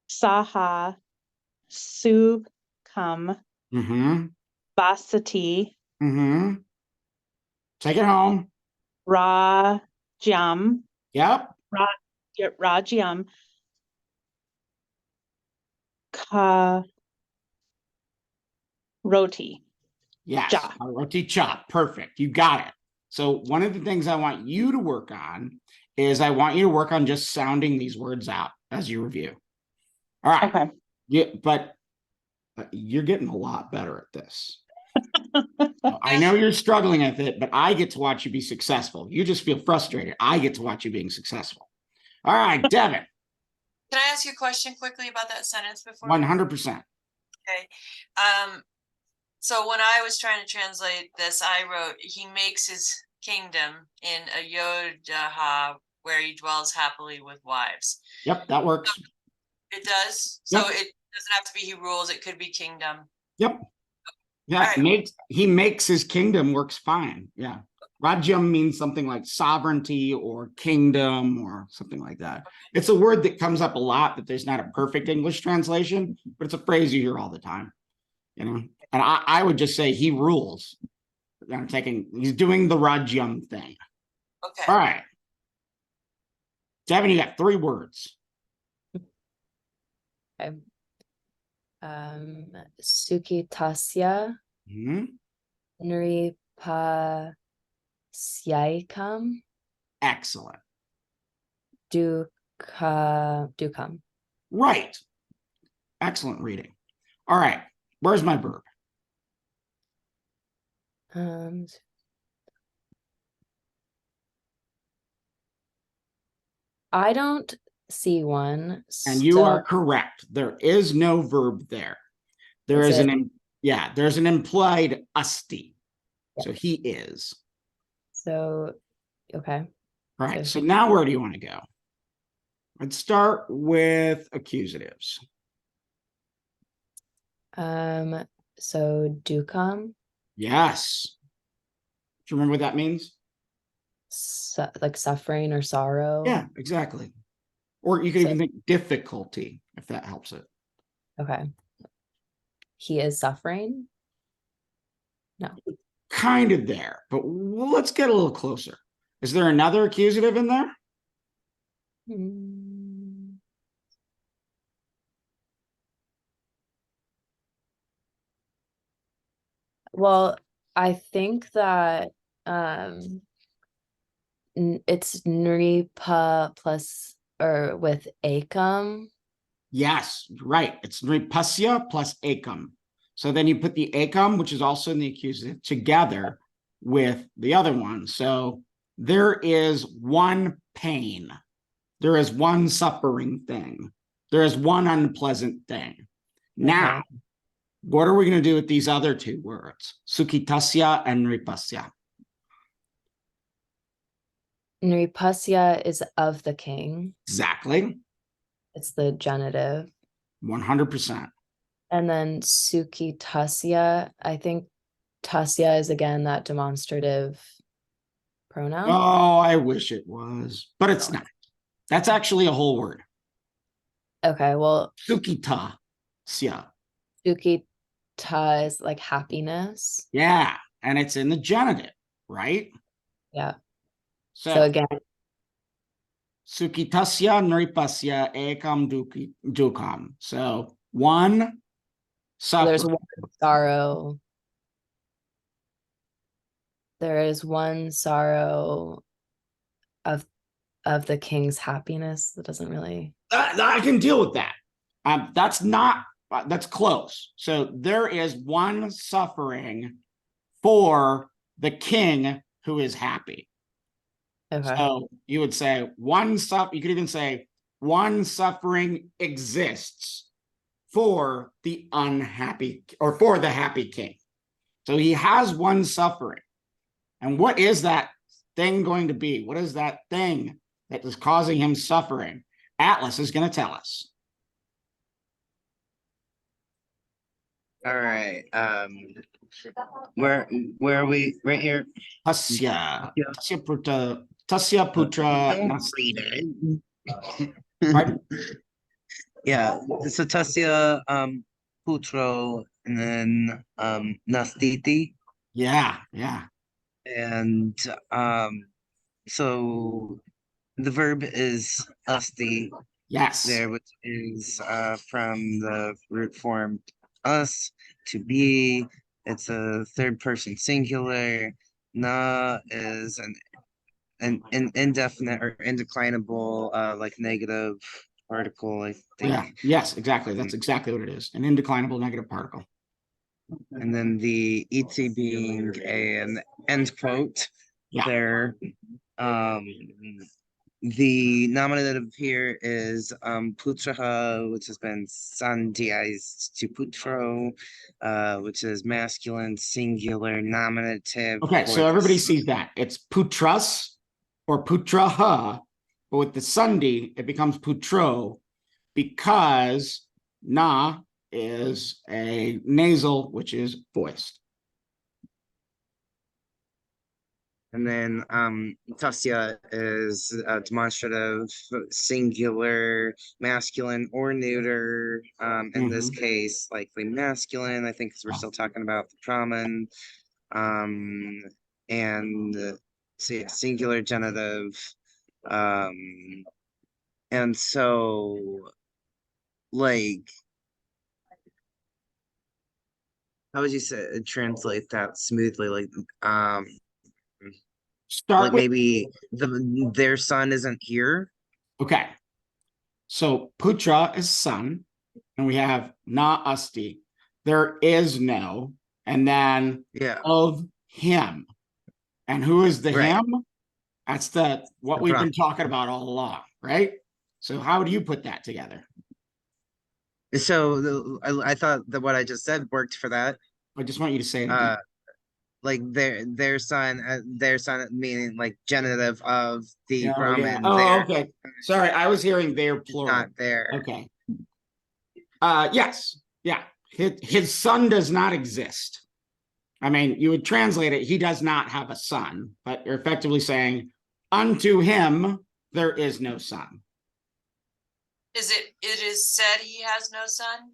Saha Sukam Mm-hmm. Basati Mm-hmm. Take it home. Rajam Yep. Rajam Karoti. Yes. Ja. Roti chop. Perfect. You got it. So one of the things I want you to work on is I want you to work on just sounding these words out as you review. All right. Okay. Yeah, but you're getting a lot better at this. I know you're struggling with it, but I get to watch you be successful. You just feel frustrated. I get to watch you being successful. All right, Devin. Can I ask you a question quickly about that sentence before? 100%. Okay. So when I was trying to translate this, I wrote, he makes his kingdom in Ayodhya where he dwells happily with wives. Yep, that works. It does. So Yep. it doesn't have to be he rules. It could be kingdom. Yep. Yeah, right. he makes his kingdom works fine. Yeah. Rajyam means something like sovereignty or kingdom or something like that. It's a word that comes up a lot, that there's not a perfect English translation, but it's a phrase you hear all the time. You know, and I would just say he rules. He's doing the Rajyam thing. Okay. All right. Devin, you got 3 words. Okay. Sukitasya Mm-hmm. Nripasyayakam Excellent. Dukam. Right. Excellent reading. All right. Where's my verb? I don't see one. And you so are correct. There is no verb there. There That's is it. there's an implied asti. Yeah. So he is. So, okay. All right. So So now where do you want to go? I'd start with accusatives. So dukam, Yes. Do you remember what that means? like suffering or sorrow. Yeah, exactly. Or you could So- even think difficulty, if that helps it. Okay. He is suffering. Kind of there, but let's get a little closer. Is there another accusative in there? Hmm. Well, I think that it's Nripa plus or with Akam. Yes, right. It's Nripasya plus Akam. So then you put the Akam, which is also in the accusative, together with the other one. So there is one pain. There is one suffering thing. There is one unpleasant thing. Now, Okay. what are we going to do with these other two words? Sukitasya and Nripasya. Nripasya is of the king. Exactly. It's the genitive. 100%. And then Suki Tasya, I think Tasya is again that demonstrative pronoun. Oh, I wish it was, but it's not. That's actually a whole word. Okay, well, Sukita. Sya. Suki Ta is like happiness. Yeah. And it's in the genitive, right? Yeah. So, So again, Sukitasya Nripasya Ekam Dukam. So one there's suffer. one sorrow. There is one sorrow of the king's happiness. That doesn't really. I can deal with that. That's not, that's close. So there is one suffering for the king who is happy. Okay. So you would say you could even say one suffering exists for the unhappy or for the happy king. So he has one suffering. And what is that thing going to be? What is that thing that is causing him suffering? Atlas is going to tell us. All right. Where are we? Right here. Tasya. Yeah. Tasya Putra. Don't read it. Pardon? Yeah. So Tasya Putro and then Nastiti Yeah, yeah. and so the verb is asti Yes. there, which is from the root form us, to be. It's a third person singular. Na is an indefinite or indeclinable like negative particle, I think. Yeah, yes, exactly. That's exactly what it is. An indeclinable negative particle. And then the et being an end quote Yeah. there. The nominative here is putraha, which has been sandiized to putro, which is masculine singular nominative. Okay, for so everybody the- sees that. It's putras or putraha, but with the sandhi, it becomes putro because na is a nasal, which is voiced. And then tasya is demonstrative singular masculine or neuter. In this case, likely masculine, I think, because we're still talking about the Brahman. And so yeah, singular genitive. And so like how would you say translate that smoothly? Like Start with, maybe their son isn't here. okay. So putra is son, and we have na asti. There is no, and then Yeah. of him. And who is the Right. him? That's what The we've Brahman. been talking about all along, right? So how do you put that together? So I thought that what I just said worked for that. I just want you to say it again. like their son meaning like genitive of the Yeah, Brahmin. oh, There okay. Sorry, I was hearing their plural. not there. Okay. Yes, yeah. His son does not exist. I mean, you would translate it, he does not have a son, but you're effectively saying, unto him there is no son. It is said he has no son?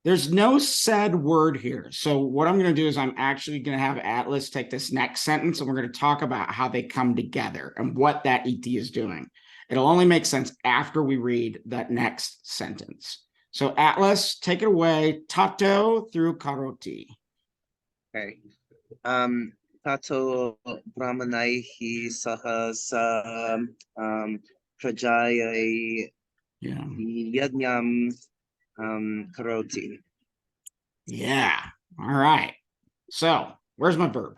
There's no said word here. So what I'm going to do is I'm actually going to have Atlas take this next sentence and we're going to talk about how they come together and what that ET is doing. It'll only make sense after we read that next sentence. So Atlas, take it away. Tato through Karoti. Okay. Tato Brahmanaihi saha sa prajaya Yeah. yajnam karoti. Yeah. All right. So where's my verb?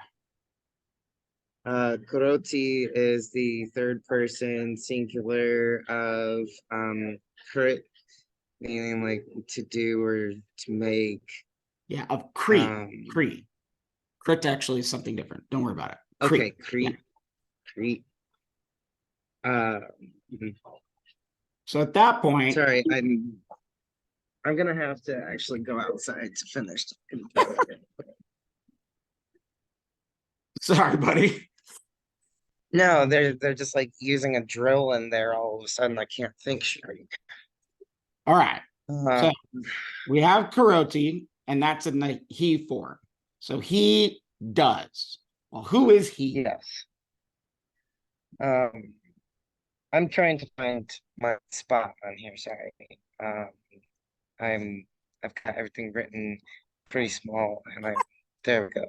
Karoti is the third person singular of krit, meaning like to do or to make. Yeah, of Crete. Um, Crete. Crit actually is something different. Don't worry about it. Crete. Okay, Crete. Crete. Mhm. So at that point, Sorry, I'm gonna have to actually go outside to finish. sorry, buddy. No, they're just like using a drill in there all of a sudden. I can't think straight. All right. Uh, We have Karoti, and that's in the he form. So he does. Well, who is he? yes. I'm trying to find my spot on here, sorry. I've got everything written pretty small and there we go.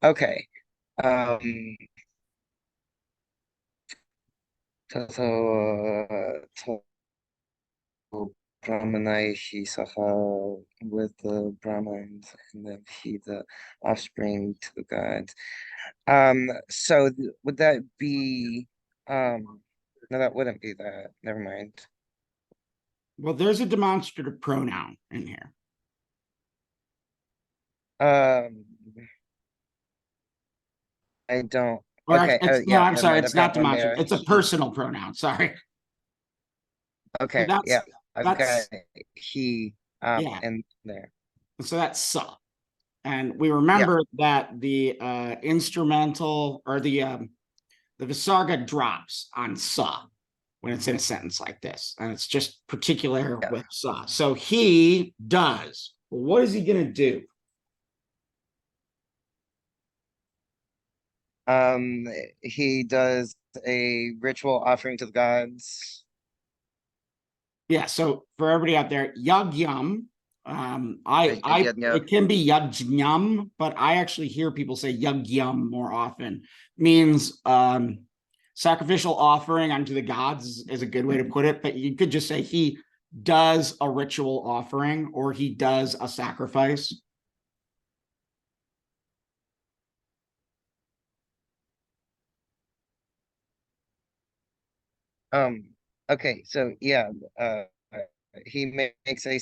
Okay. So Brahmanaihi Saha with the Brahmins and then he the offspring to the gods. So would that be no, that wouldn't be that. Never mind. Well, there's a demonstrative pronoun in here. I don't. Or Okay. no, Yeah, I'm I sorry, might it's have not got one there. demonstrative. It's a personal pronoun. Sorry. Okay. that's- Yeah, I've got that's- he Yeah. in there. So that's sa. And we remember that the instrumental or the Visarga drops on sa when it's in a sentence like this. And it's just particular Yeah. with sa. So he does. Well, what is he going to do? He does a ritual offering to the gods. Yeah, so for everybody out there, yagyam, Yajna. it can be yajnyam, but I actually hear people say yagyam more often. Means sacrificial offering unto the gods is a good way to put it, but you could just say he does a ritual offering or he does a sacrifice. Okay, so yeah, he makes a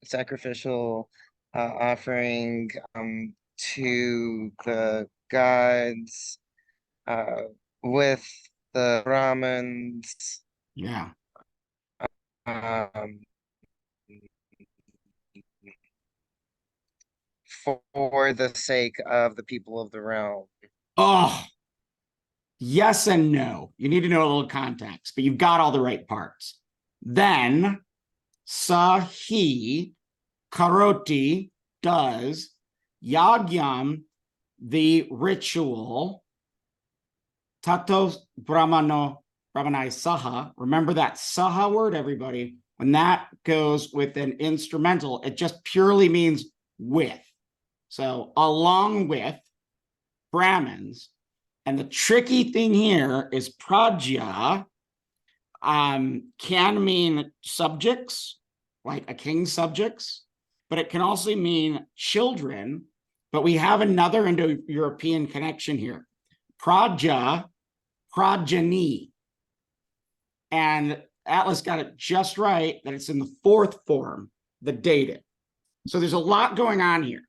sacrificial offering to the gods with the Brahmins Yeah. um for the sake of the people of the realm. Oh, yes and no. You need to know a little context, but you've got all the right parts. Then, Sahi Karoti does Yagyam, the ritual, Tato Brahmanai Saha. Remember that Saha word, everybody. When that goes with an instrumental, it just purely means with. So, along with Brahmins. And the tricky thing here is praja can mean subjects, like a king's subjects, but it can also mean children. But we have another Indo-European connection here. Praja, progeny. And Atlas got it just right that it's in the fourth form, the dative. So there's a lot going on here.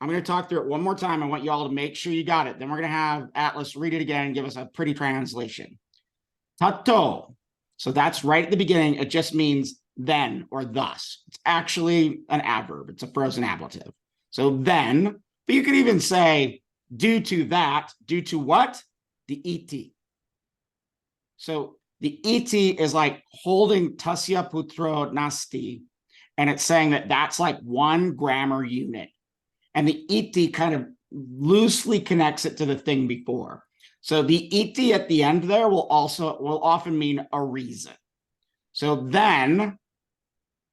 I'm going to talk through it one more time. I want you all to make sure you got it. Then we're going to have Atlas read it again and give us a pretty translation. Tato. So that's right at the beginning. It just means then or thus. It's actually an adverb. It's a frozen ablative. So then, but you could even say due to that, due to what? The et. So the et is like holding tasya putro nasti, and it's saying that that's like one grammar unit. And the et kind of loosely connects it to the thing before. So the et at the end there will often mean a reason. So then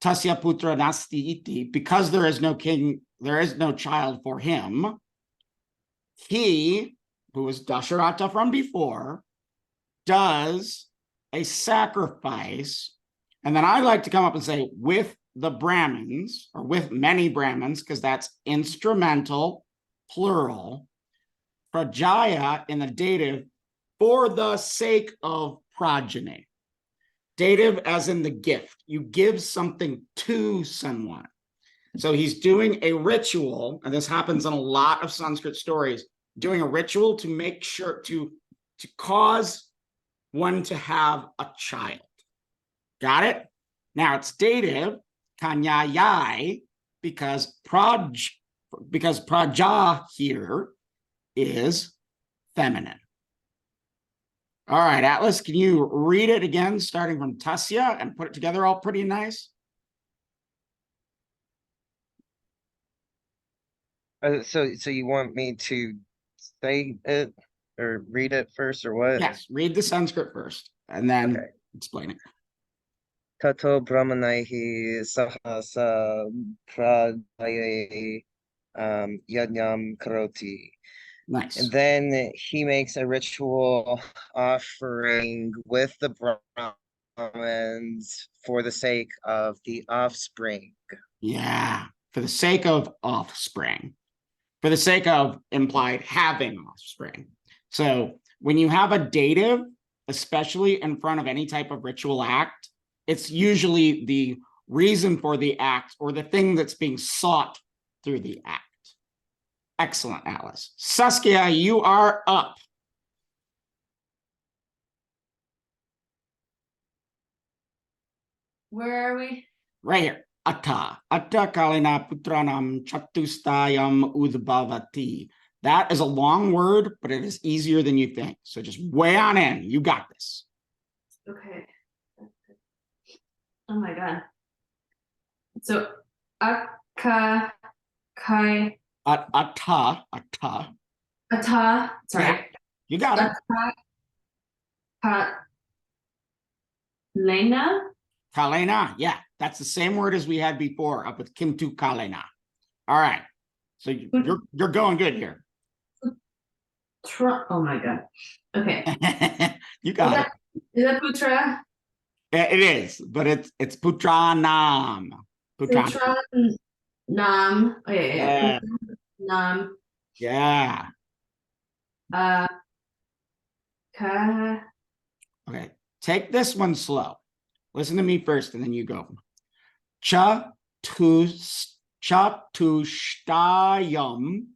tasya putra nasti iti, because there is no king, there is no child for him. He, who was Dasharatha from before, does a sacrifice. And then I like to come up and say with the Brahmins, or with many Brahmins, because that's instrumental, plural. Prajaya in the dative, for the sake of progeny. Dative as in the gift. You give something to someone. So he's doing a ritual, and this happens in a lot of Sanskrit stories, doing a ritual to make sure to cause one to have a child. Got it? Now it's dative, kanyayai, because praja here is feminine. All right, Atlas, can you read it again, starting from Tasya, and put it together all pretty nice? So you want me to say it or read it first or what? Yes, read the Sanskrit first, and then Okay. explain it. Tato brahmanaihi sahasa prajaye yajnam karoti. Nice. And then he makes a ritual offering with the Brahmins for the sake of the offspring. Yeah, for the sake of offspring, for the sake of implied having offspring. So when you have a dative, especially in front of any type of ritual act, it's usually the reason for the act or the thing that's being sought through the act. Excellent, Alice. Saskia, you are up. Where are we? Right here. Atta kalina putranam chatustayam udbhavati. That is a long word, but it is easier than you think. So just weigh on in. You got this. Okay. Oh my god. So akka kai Atta. ata. Sorry. You got it. Ka Lena. Kalena. Yeah, that's the same word as we had before up with Kimtu Kalena. All right. So you're going good here. Oh my god. Okay. You got it. Is that Putra? Yeah, it is, but it's Putranam. Putra Nam. Oh yeah. Nam. Yeah. Ka. Okay. Take this one slow. Listen to me first, and then you go. Chatushtayam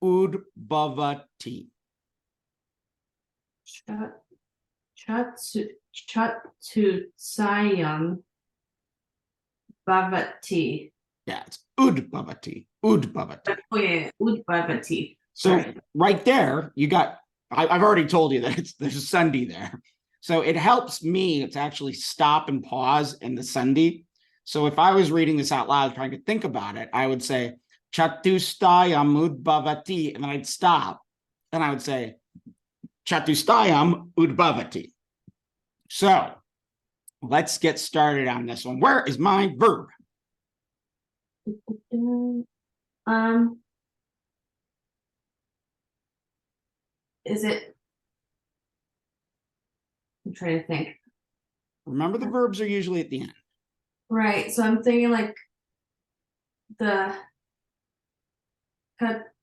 udbhavati. Chatusayam Bhavati. Yeah, it's udbhavati. Udbhavati. Oh yeah, Udbhavati. So right there, you got, I've already told you that there's a Sandhi there. So it helps me to actually stop and pause in the Sandhi. So if I was reading this out loud, trying to think about it, I would say, Chatustayam udbhavati, and then I'd stop, and I would say, Chatustayam udbhavati. So let's get started on this one. Where is my verb? Is it? I'm trying to think. Remember, the verbs are usually at the end. Right. So I'm thinking like the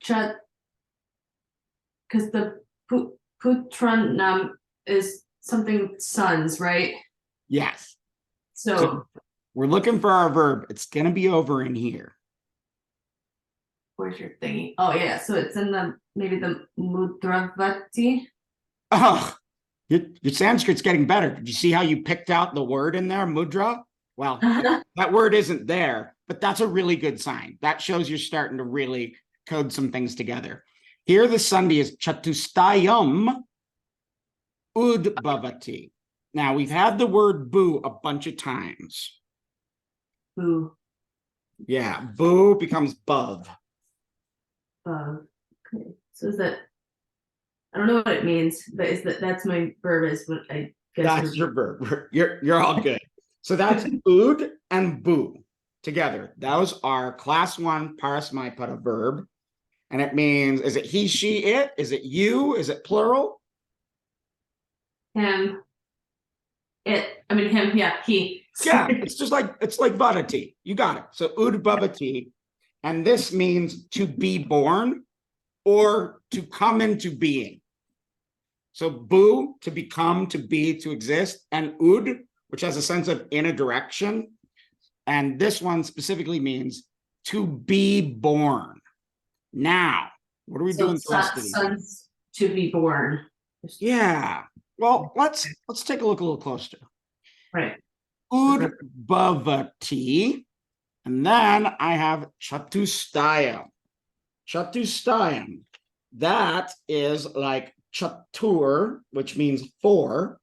chat, because the putranam is something with sons, right? Yes. So We're looking for our verb. It's going to be over in here. where's your thingy? Oh yeah, so it's in maybe the Mudravati. Oh, your Sanskrit's getting better. Did you see how you picked out the word in there, mudra? Well, that word isn't there, but that's a really good sign. That shows you're starting to really code some things together. Here, the Sandhi is Chatustayam Udbhavati. Now, we've had the word boo a bunch of times. Boo. Yeah, boo becomes bov. Okay. So is that? I don't know what it means, but that's my verb? Is what I guess. That's your verb. You're all good. So that's ud and boo together. Those are class 1 parasmaipada verb. And it means, is it he, she, it? Is it you? Is it plural? Him. It. I mean him. Yeah. He. Yeah, it's like bhavati. You got it. So ud bhavati. And this means to be born or to come into being. So boo, to become, to be, to exist, and ud, which has a sense of in a direction. And this one specifically means to be born. Now, what are we doing with the rest of these? Sons to be born. Yeah. Well, let's take a look a little closer. Right. Udbhavati. And then I have Chatustayam. Chatustayam. That is like chatur, which means 4.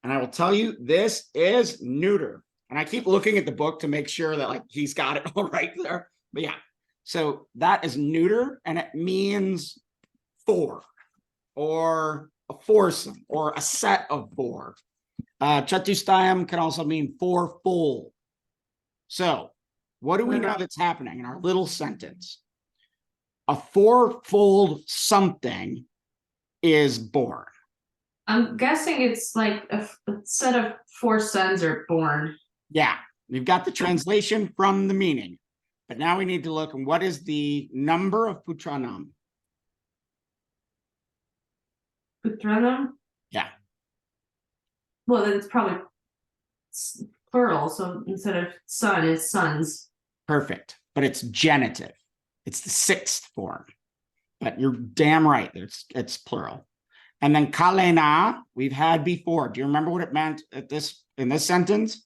And I will tell you, this is neuter. And I keep looking at the book to make sure that like he's got it all right there. But yeah, so that is neuter, and it means 4, or a foursome, or a set of 4. Chatustayam can also mean 4-fold. So what do we know that's happening in our little sentence? A 4-fold something is born. I'm guessing it's like a set of 4 sons are born. Yeah, we've got the translation from the meaning, but now we need to look at what is the number of putranam. Putranam? Yeah. Well, then it's probably plural. So instead of son, it's sons. Perfect, but it's genitive. It's the 6th form, but you're damn right. It's plural. And then kalena we've had before. Do you remember what it meant in this sentence?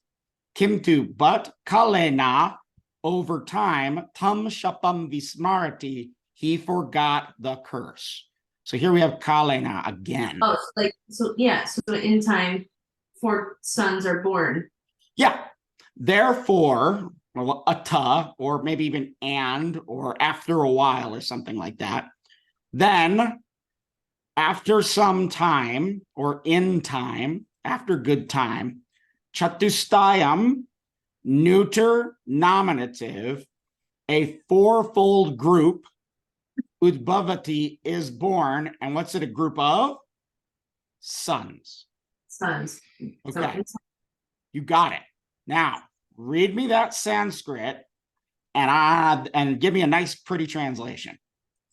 Kimtu, but kalena, over time, tam shapam vismarati, he forgot the curse. So here we have kalena again. Oh, so in time, 4 sons are born. Yeah. Therefore, well, ata, or maybe even and, or after a while, or something like that. Then, after some time, or in time, after good time, Chatustayam, neuter nominative, a 4-fold group, Udbhavati is born, and what's it a group of? Sons. Sons. So Okay, you got it. Now, read me that Sanskrit, and give me a nice, pretty translation.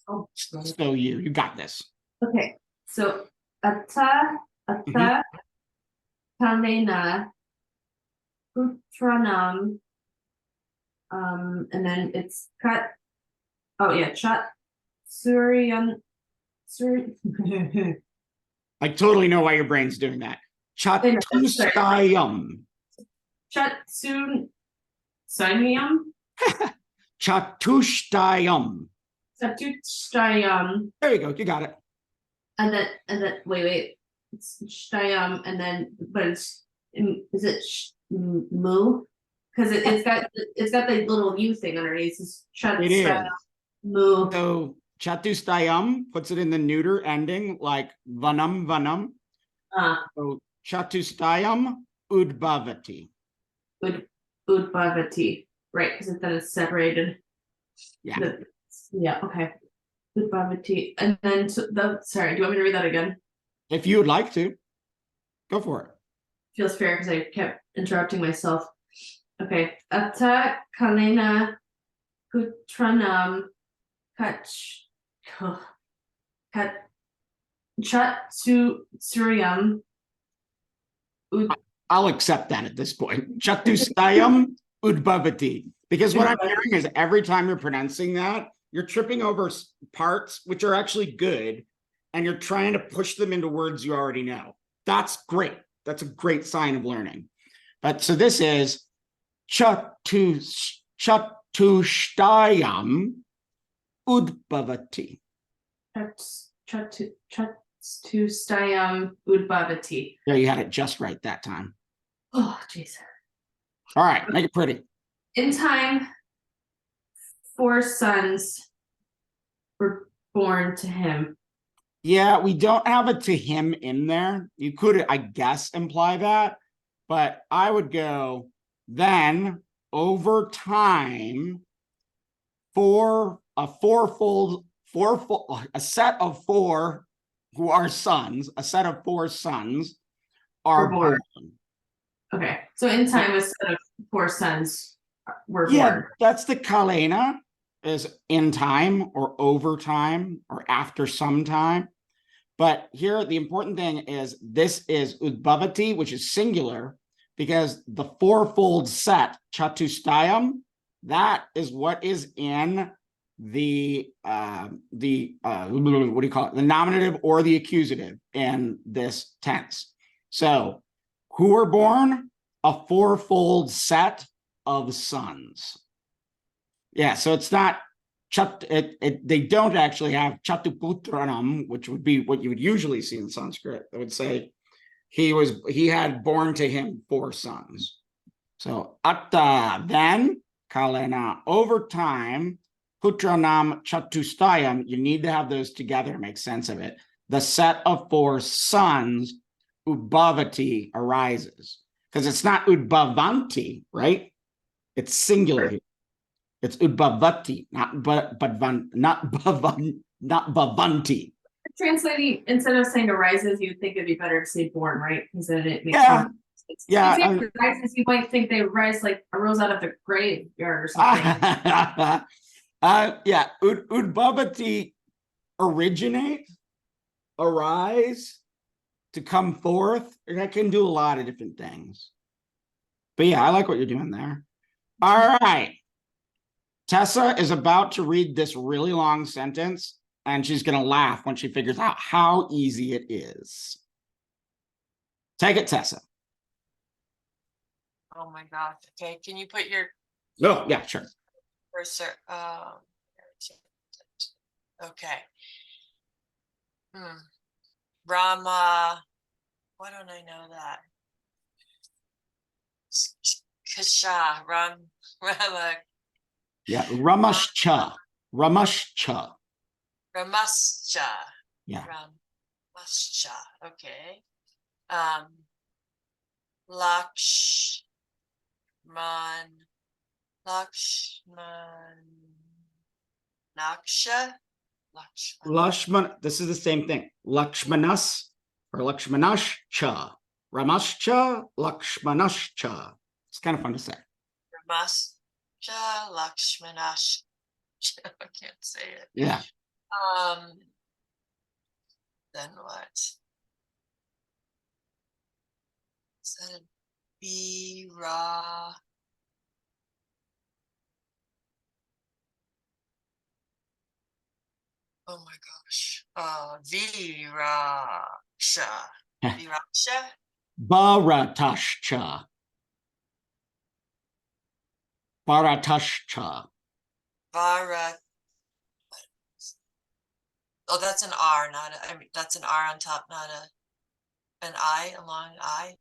Oh, So you got this. okay. So ata kalena putranam, and then it's cut. Oh yeah, chat suryan I totally know why your brain's doing that. Chatustayam. Chatsun Sanyam Chatustayam. Satutstayam, There you go. You got it. and then wait, it's Shtayam, and then but it's is it mu? Because it's got the little U thing underneath. It's It is. mu. So Chatustayam puts it in the neuter ending, like vanam. So Chatustayam udbhavati. Udbhavati, right? Because then it's separated. Yeah. Yeah. Okay. Udbhavati, and then sorry. Do you want me to read that again? If you would like to, go for it. Feels fair because I kept interrupting myself. Okay. Atta kalena putranam chatsu suryam. I'll accept that at this point. Chatustayam udbhavati. Because what I'm hearing is every time you're pronouncing that, you're tripping over parts which are actually good, and you're trying to push them into words you already know. That's great. That's a great sign of learning. But so this is chatushtayam udbhavati. Chatustayam udbhavati. There, you had it just right that time. Oh, jeez. All right, make it pretty. In time, 4 sons were born to him. Yeah, we don't have a to him in there. You could, I guess, imply that, but I would go then over time for a set of 4 who are sons, a set of 4 sons are Were born. born. Okay, so in time, a set of 4 sons were Yeah, born. that's the kalena, is in time or over time or after some time. But here, the important thing is this is udbhavati, which is singular, because the 4-fold set, chatustayam, that is what is in the what do you call it? The nominative or the accusative in this tense. So who were born? A 4-fold set of sons. Yeah, so it's not they don't actually have chatuputranam, which would be what you would usually see in Sanskrit. They would say he had born to him 4 sons. So atta, then kalena, over time, putranam chatustayam, you need to have those together to make sense of it. The set of 4 sons, udbhavati, arises. Because it's not udbhavanti, right? It's singular here. It's udbhavati, not bhavanti. Translating, instead of saying arises, you'd think it'd be better to say born, right? Because then it makes Yeah. sense. Yeah, If you say rises, you might think they rise like arose out of the graveyard or something. Yeah, udbhavati, originate, arise, to come forth. That can do a lot of different things. But yeah, I like what you're doing there. All right. Tessa is about to read this really long sentence, and she's going to laugh when she figures out how easy it is. Take it, Tessa. Oh my gosh. Okay, can you put your Oh, yeah, sure. cursor? Okay. Rama. Why don't I know that? Kasha. Rama. Yeah, Ramashcha. Ramashcha. Ramascha. Yeah. Ramascha. Okay. Lakshman. Naksha. Lakshman, this is the same thing. Lakshmanas or Lakshmanashcha. Ramashcha, Lakshmanashcha. It's kind of fun to say. Ramascha Lakshmanash. I can't say it. Yeah. Then what? Is that a B-Ra? Oh my gosh. Viraksha. Viraksha? Bharatashcha. Bharatashcha. Varat. Oh, that's an R, not a, I mean, that's an R on top, not an I, a long I.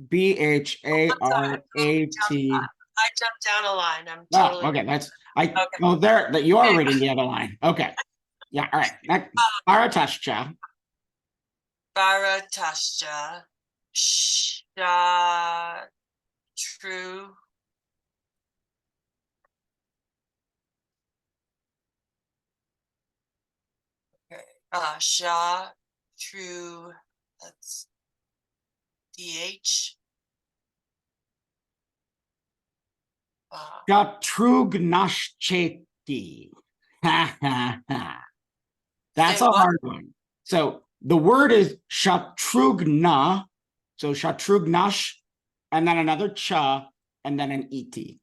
Bharat. I jumped down a line. I'm Oh, totally. okay. That's Okay. Oh, there that you are reading the other line. Okay. Yeah. All right. Bharatashcha. Bharatashcha. True. Okay. Sha. True. That's DH. Shatrugnashcheti. Ha ha ha. That's Say a what? hard one. So the word is shatrugna. So shatrugnash, and then another cha, and then an iti.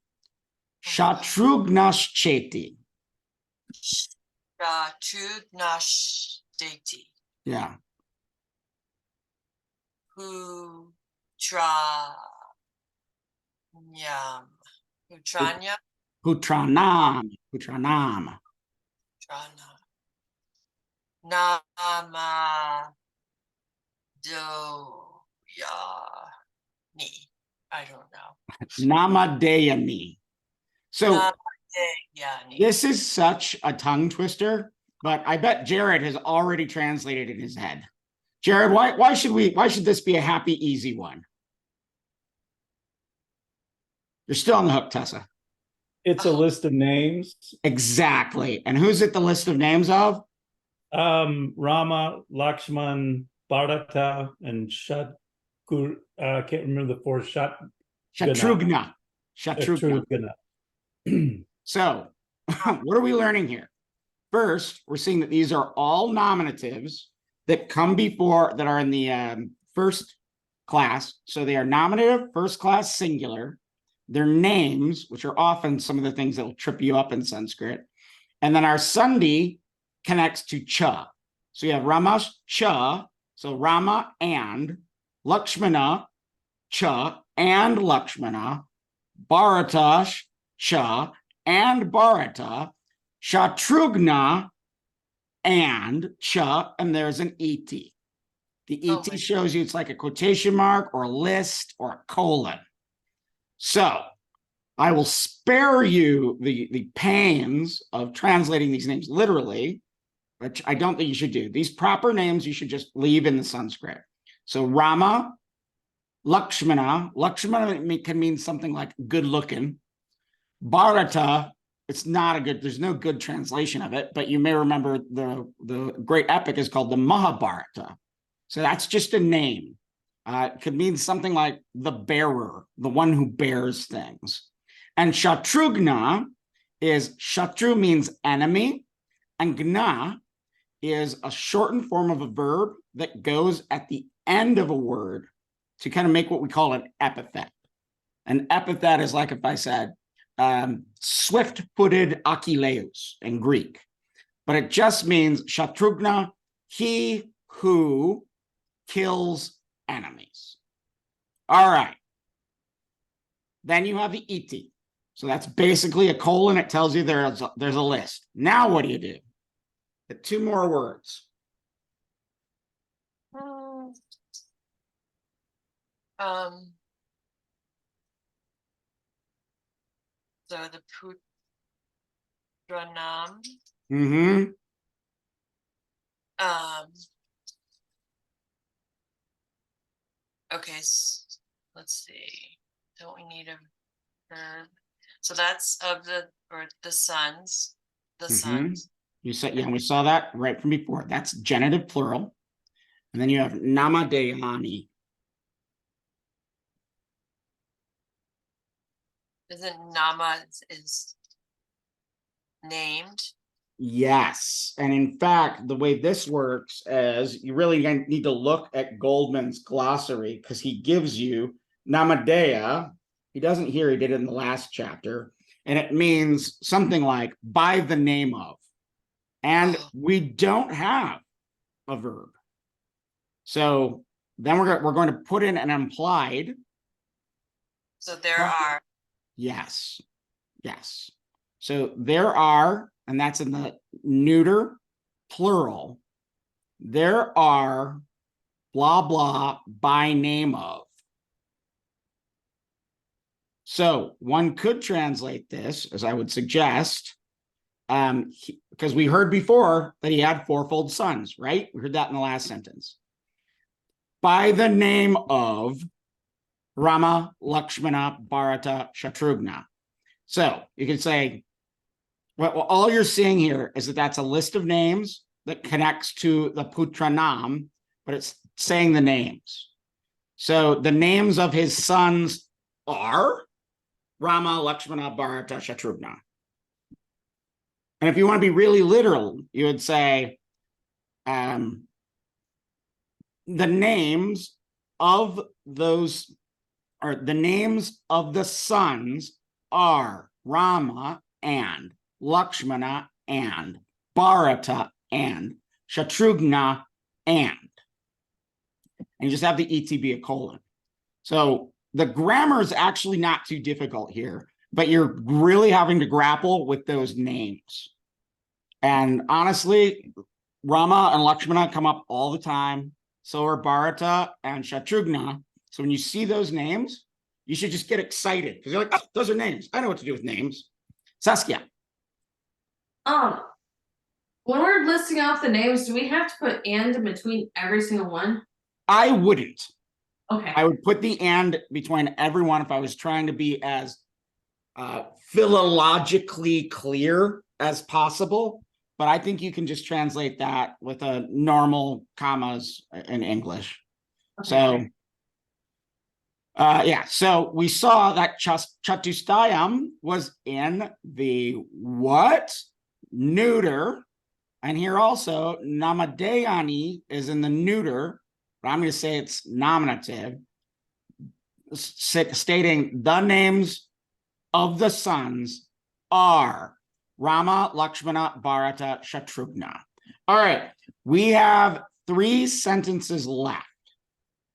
Shatrugnash cheti. Shatrughnashtati. Yeah. Putranyam. Putranya. Putranam. Putranam. Trana. Nama Doyani. I don't know. Namadeyani. So Namadeyani. this is such a tongue twister, but I bet Jared has already translated in his head. Jared, why should this be a happy, easy one? You're still on the hook, Tessa. It's a list of names. Exactly. And who's it the list of names of? Rama, Lakshman, Bharata, and can't remember the fourth. Shatrugna. Shatrugna. So, what are we learning here? First, we're seeing that these are all nominatives that come before, that are in the first class. So they are nominative, first class, singular. They're names, which are often some of the things that will trip you up in Sanskrit. And then our Sandhi connects to cha. So you have Ramash cha, so Rama and Lakshmana cha and Lakshmana, Bharatash cha and Bharata, Shatrugna and cha, and there's an iti. The iti shows you it's like a quotation mark or a list or a colon. So I will spare you the pains of translating these names literally, which I don't think you should do. These proper names you should just leave in the Sanskrit. So Rama, Lakshmana can mean something like good looking. Bharata, it's not a good, there's no good translation of it, but you may remember the great epic is called the Mahabharata. So that's just a name. It could mean something like the bearer, the one who bears things. And Shatrugna is, Shatru means enemy, and Gna is a shortened form of a verb that goes at the end of a word to kind of make what we call an epithet. An epithet is like if I said, swift-footed Achilleus in Greek, but it just means Shatrugna, he who kills enemies. All right. Then you have the iti. So that's basically a colon. It tells you there's a list. Now what do? Get two more words. So the Putranam. Mm-hmm. Okay, let's see. Don't we need a verb? So that's of the sons. The sons. You said, yeah, we saw that right from before. That's genitive plural. And then you have Namadeyani. Isn't Nama is named? Yes. And in fact, the way this works is you really need to look at Goldman's glossary because he gives you Namadeya. He doesn't here, he did it in the last chapter. And it means something like by the name of. And we don't have a verb. So then we're going to put in an implied. So there are. Yes. Yes. So there are, and that's in the neuter plural, there are blah, blah by name of. So one could translate this, as I would suggest, because we heard before that he had fourfold sons, right? We heard that in the last sentence. By the name of Rama, Lakshmana, Bharata, Shatrugna. So you can say, well, all you're seeing here is that that's a list of names that connects to the Putranam, but it's saying the names. So the names of his sons are Rama, Lakshmana, Bharata, Shatrugna. And if you want to be really literal, you would say the names of those, or the names of the sons are Rama and Lakshmana and Bharata and Shatrugna and you just have the ETB a colon. So the grammar is actually not too difficult here, but you're really having to grapple with those names. And honestly, Rama and Lakshmana come up all the time. So are Bharata and Shatrugna. So when you see those names, you should just get excited because you're like, oh, those are names. I know what to do with names. Saskia. When we're listing off the names, do we have to put and in between every single one? I wouldn't. Okay. I would put the and between everyone if I was trying to be as philologically clear as possible. But I think you can just translate that with a normal commas in English. Okay. So, yeah, so we saw that Chatustayam was in the what? Neuter. And here also, Namadayani is in the neuter, but I'm going to say it's nominative, stating the names of the sons are Rama, Lakshmana, Bharata, Shatrugna. All right, we have 3 sentences left,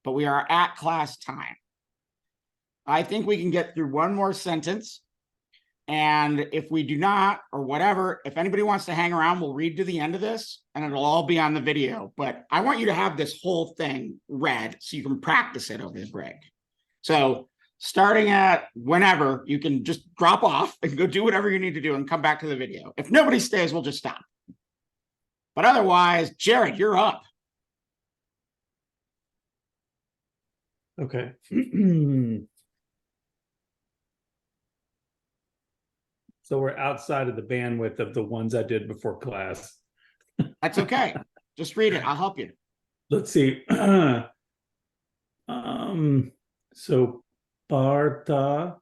but we are at class time. I think we can get through one more sentence. And if we do not, or whatever, if anybody wants to hang around, we'll read to the end of this and it'll all be on the video. But I want you to have this whole thing read so you can practice it over the break. So starting at whenever, you can just drop off and go do whatever you need to do and come back to the video. If nobody stays, we'll just stop. But otherwise, Jared, you're up. Okay. So we're outside of the bandwidth of the ones I did before class. That's okay. Just read it. I'll help you. Let's see. So Partha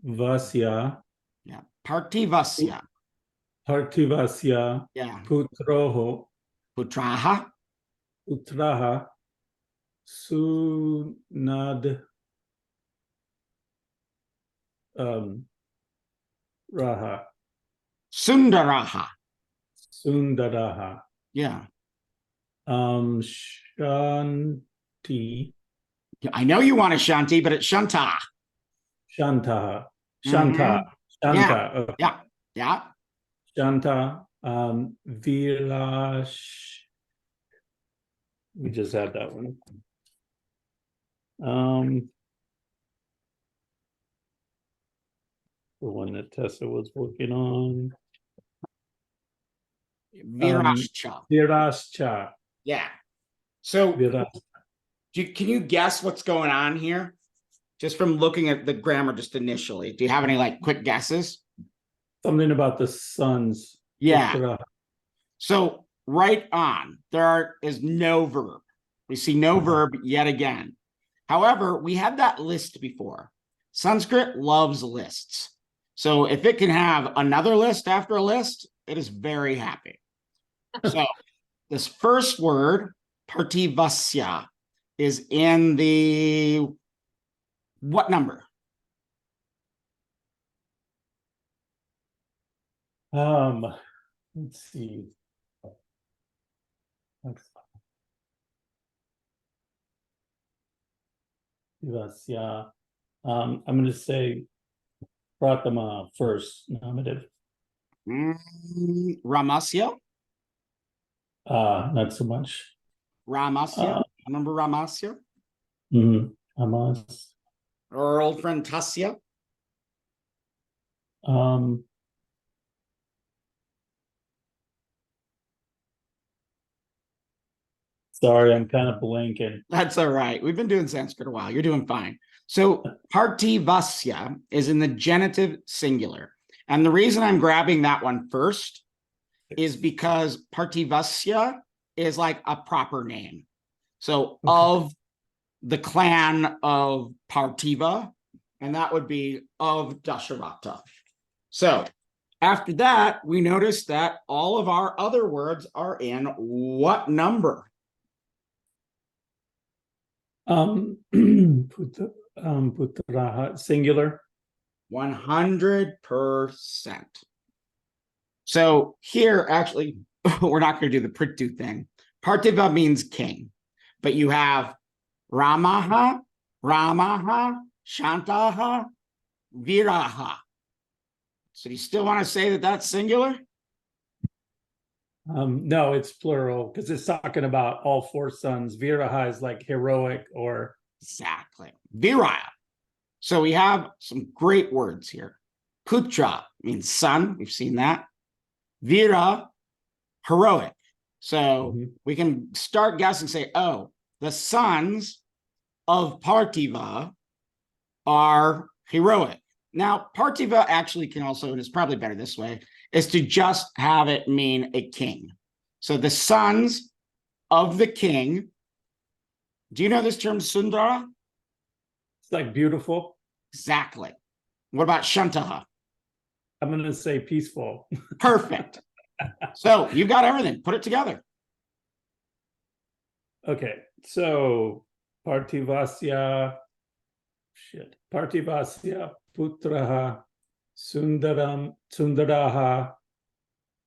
Vasya. Yeah. Partivasya. Parthivasya Yeah. Putroho Putraha. Utraha Sunad Raha Sundaraha. Sundaraha Yeah. Shanti I know you want a Shanti, but it's Shanta. Shantaha Shanta Yeah. Shanta Yeah. Yeah. Shanta Vilash. We just had that one. The one that Tessa was working on. Virashcha. Virascha. Yeah. So Viras. can you guess what's going on here? Just from looking at the grammar just initially. Do you have any like quick guesses? Something about the sons. Yeah. Putra. So right on. There is no verb. We see no verb yet again. However, we had that list before. Sanskrit loves lists. So if it can have another list after a list, it is very happy. So this first word, partivasya, is in the what number? Let's see. Vasya. I'm going to say Pratama first, nominative. Ramasya. Not so much. Ramasya. Remember Ramasya? Amas. Or our old friend Tasya? Sorry, I'm kind of blanking. That's all right. We've been doing Sanskrit a while. You're doing fine. So partivasya is in the genitive singular. And the reason I'm grabbing that one first is because partivasya is like a proper name. So of the clan of Parthiva, and that would be of Dasharatha. So after that, we notice that all of our other words are in what number? Putraha, singular. 100%. So here, actually, we're not going to do the Prithu thing. Partiva means king, but you have Ramaha, Ramaha, Shantaha, Viraha. So do you still want to say that that's singular? No, it's plural because it's talking about all four sons. Viraha is like heroic or Exactly. Viraya. So we have some great words here. Putra means son. We've seen that. Vira, heroic. So Mhm. we can start guessing, say, oh, the sons of Partiva are heroic. Now, Partiva actually can also, and it's probably better this way, is to just have it mean a king. So the sons of the king. Do you know this term Sundara? it's like beautiful. Exactly. What about Shantaha? I'm gonna say peaceful. Perfect. So you've got everything. Put it together. Okay, so Partivasya Putraha Sundaraha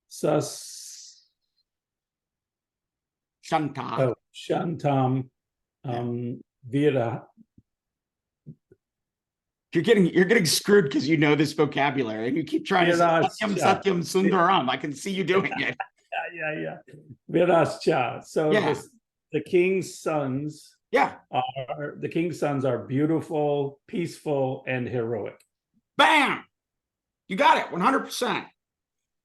Sas Shanta. Shantam Vira. You're getting screwed because you know this vocabulary and you keep trying to say Satyam Virascha. Satyam Sundaram. I can see you doing it. Yeah. Virascha. So Yeah. the king's sons Yeah. are beautiful, peaceful, and heroic. Bam. You got it. 100%.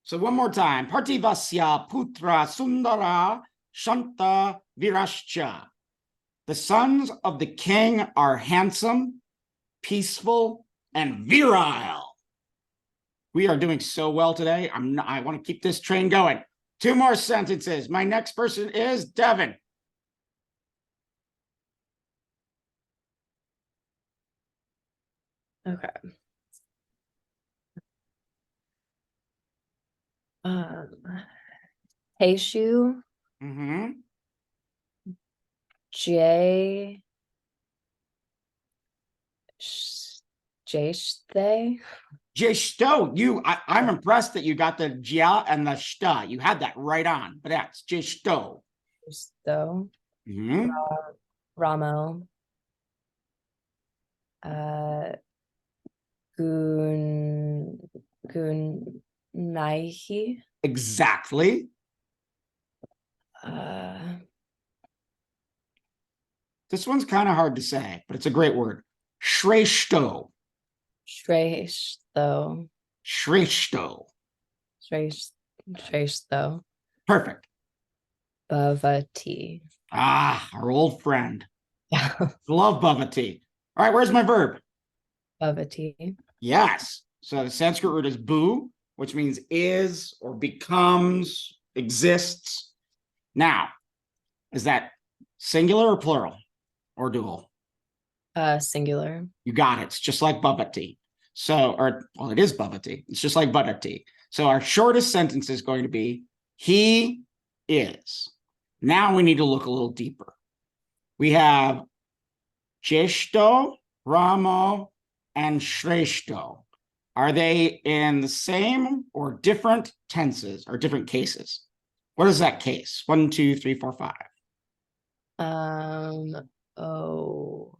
So one more time. Partivasya Putra Sundara Shanta Virascha. The sons of the king are handsome, peaceful, and virile. We are doing so well today. I want to keep this train going. 2 more sentences. My next person is Devin. Okay. Teishu, Mm-hmm. J, Jayste. Jeshto. I'm impressed that you got the jia and the shta. You had that right on, but that's Jeshto. Though Mm-hmm. Ramo, Gunaihi, Exactly. This one's kind of hard to say, but it's a great word. Shreshto. Shreshto, Shreshto. Shreshto, Perfect. Bhavati. Ah, our old friend. Yeah, Love Bhavati. All right, where's my verb? Bhavati. Yes. So the Sanskrit root is bhu, which means is or becomes, exists. Now, is that singular or plural or dual? Singular. You got it. It's just like Bhavati. So, it is Bhavati. It's just like Bhavati. So our shortest sentence is going to be, he is. Now we need to look a little deeper. We have Jeshto, Ramo, and Shreshto. Are they in the same or different tenses or different cases? What is that case? 1, 2, 3, 4, 5. Oh.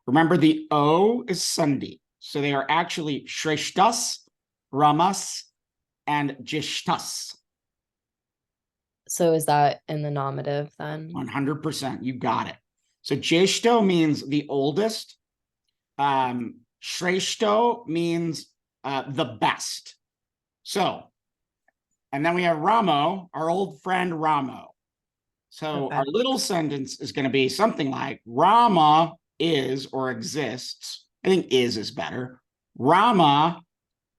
Remember, the O is Sandhi. So they are actually Shreshtas, Ramas, and Jeshtas. So is that in the nominative then? 100%. You got it. So Jeshto means the oldest. Shreshto means the best. So, and then we have Ramo, our old friend Ramo. So Okay. our little sentence is going to be something like Rama is or exists. I think is better. Rama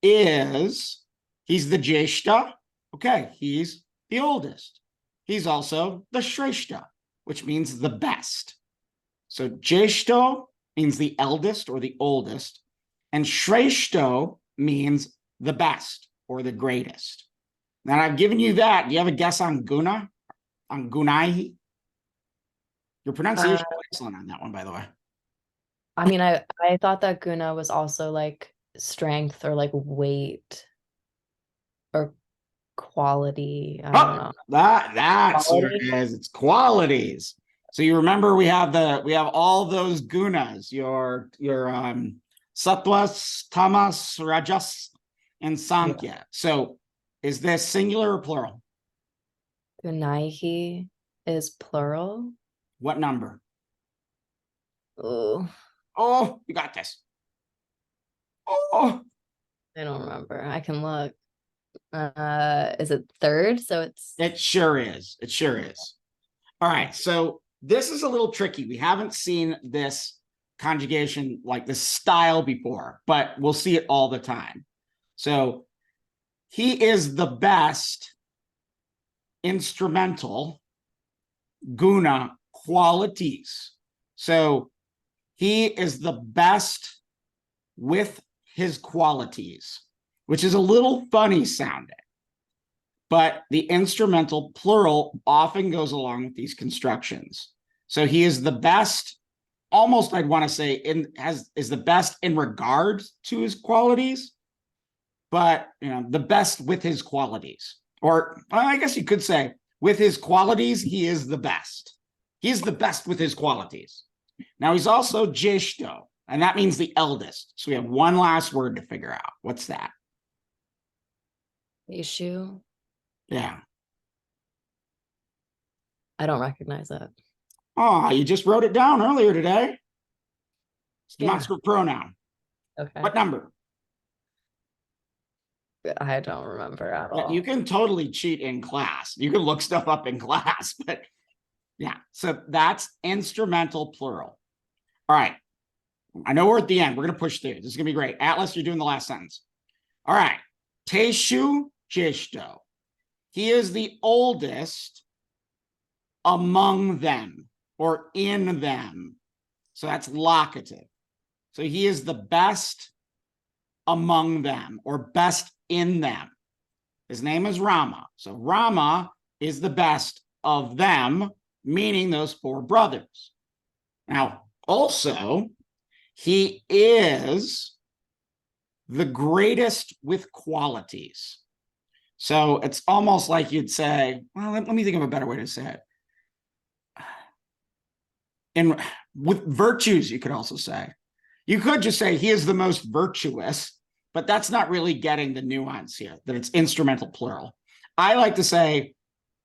is, he's the Jeshta. Okay, he's the oldest. He's also the Shreshta, which means the best. So Jeshto means the eldest or the oldest, and Shreshto means the best or the greatest. Now I've given you that. Do you have a guess on Guna? On Gunai? Your pronunciation is excellent on that one, by the way. I mean, I thought that guna was also like strength or like weight. or quality. I Oh, don't know. that's what it Quality? is. It's qualities. So you remember we have all those gunas, your sattvas, tamas, rajas, and sankhya. So is this singular or plural? Gunaihi is plural. What number? Ooh, Oh, you got this. Oh, I don't remember. I can look. Is it third? So it's it sure is. It sure is. All right. So this is a little tricky. We haven't seen this conjugation like this style before, but we'll see it all the time. So he is the best instrumental guna qualities. So he is the best with his qualities, which is a little funny sounding. But the instrumental plural often goes along with these constructions. So he is the best, almost I'd want to say is the best in regard to his qualities, but the best with his qualities. Or I guess you could say with his qualities, he is the best. He's the best with his qualities. Now he's also Jeshto, and that means the eldest. So we have one last word to figure out. What's that? issue. Yeah. I don't recognize it. Oh, you just wrote it down earlier today. It's the Yeah. demonstrative pronoun. Okay. What number? I don't remember at all. You can totally cheat in class. You can look stuff up in class, but yeah. So that's instrumental plural. All right. I know we're at the end. We're going to push through. This is going to be great. Atlas, you're doing the last sentence. All right. Teshu Jeshto. He is the oldest among them or in them. So that's locative. So he is the best among them or best in them. His name is Rama. So Rama is the best of them, meaning those four brothers. Now, also, he is the greatest with qualities. So it's almost like you'd say, well, let me think of a better way to say it. And with virtues, you could also say. You could just say he is the most virtuous, but that's not really getting the nuance here, that it's instrumental plural. I like to say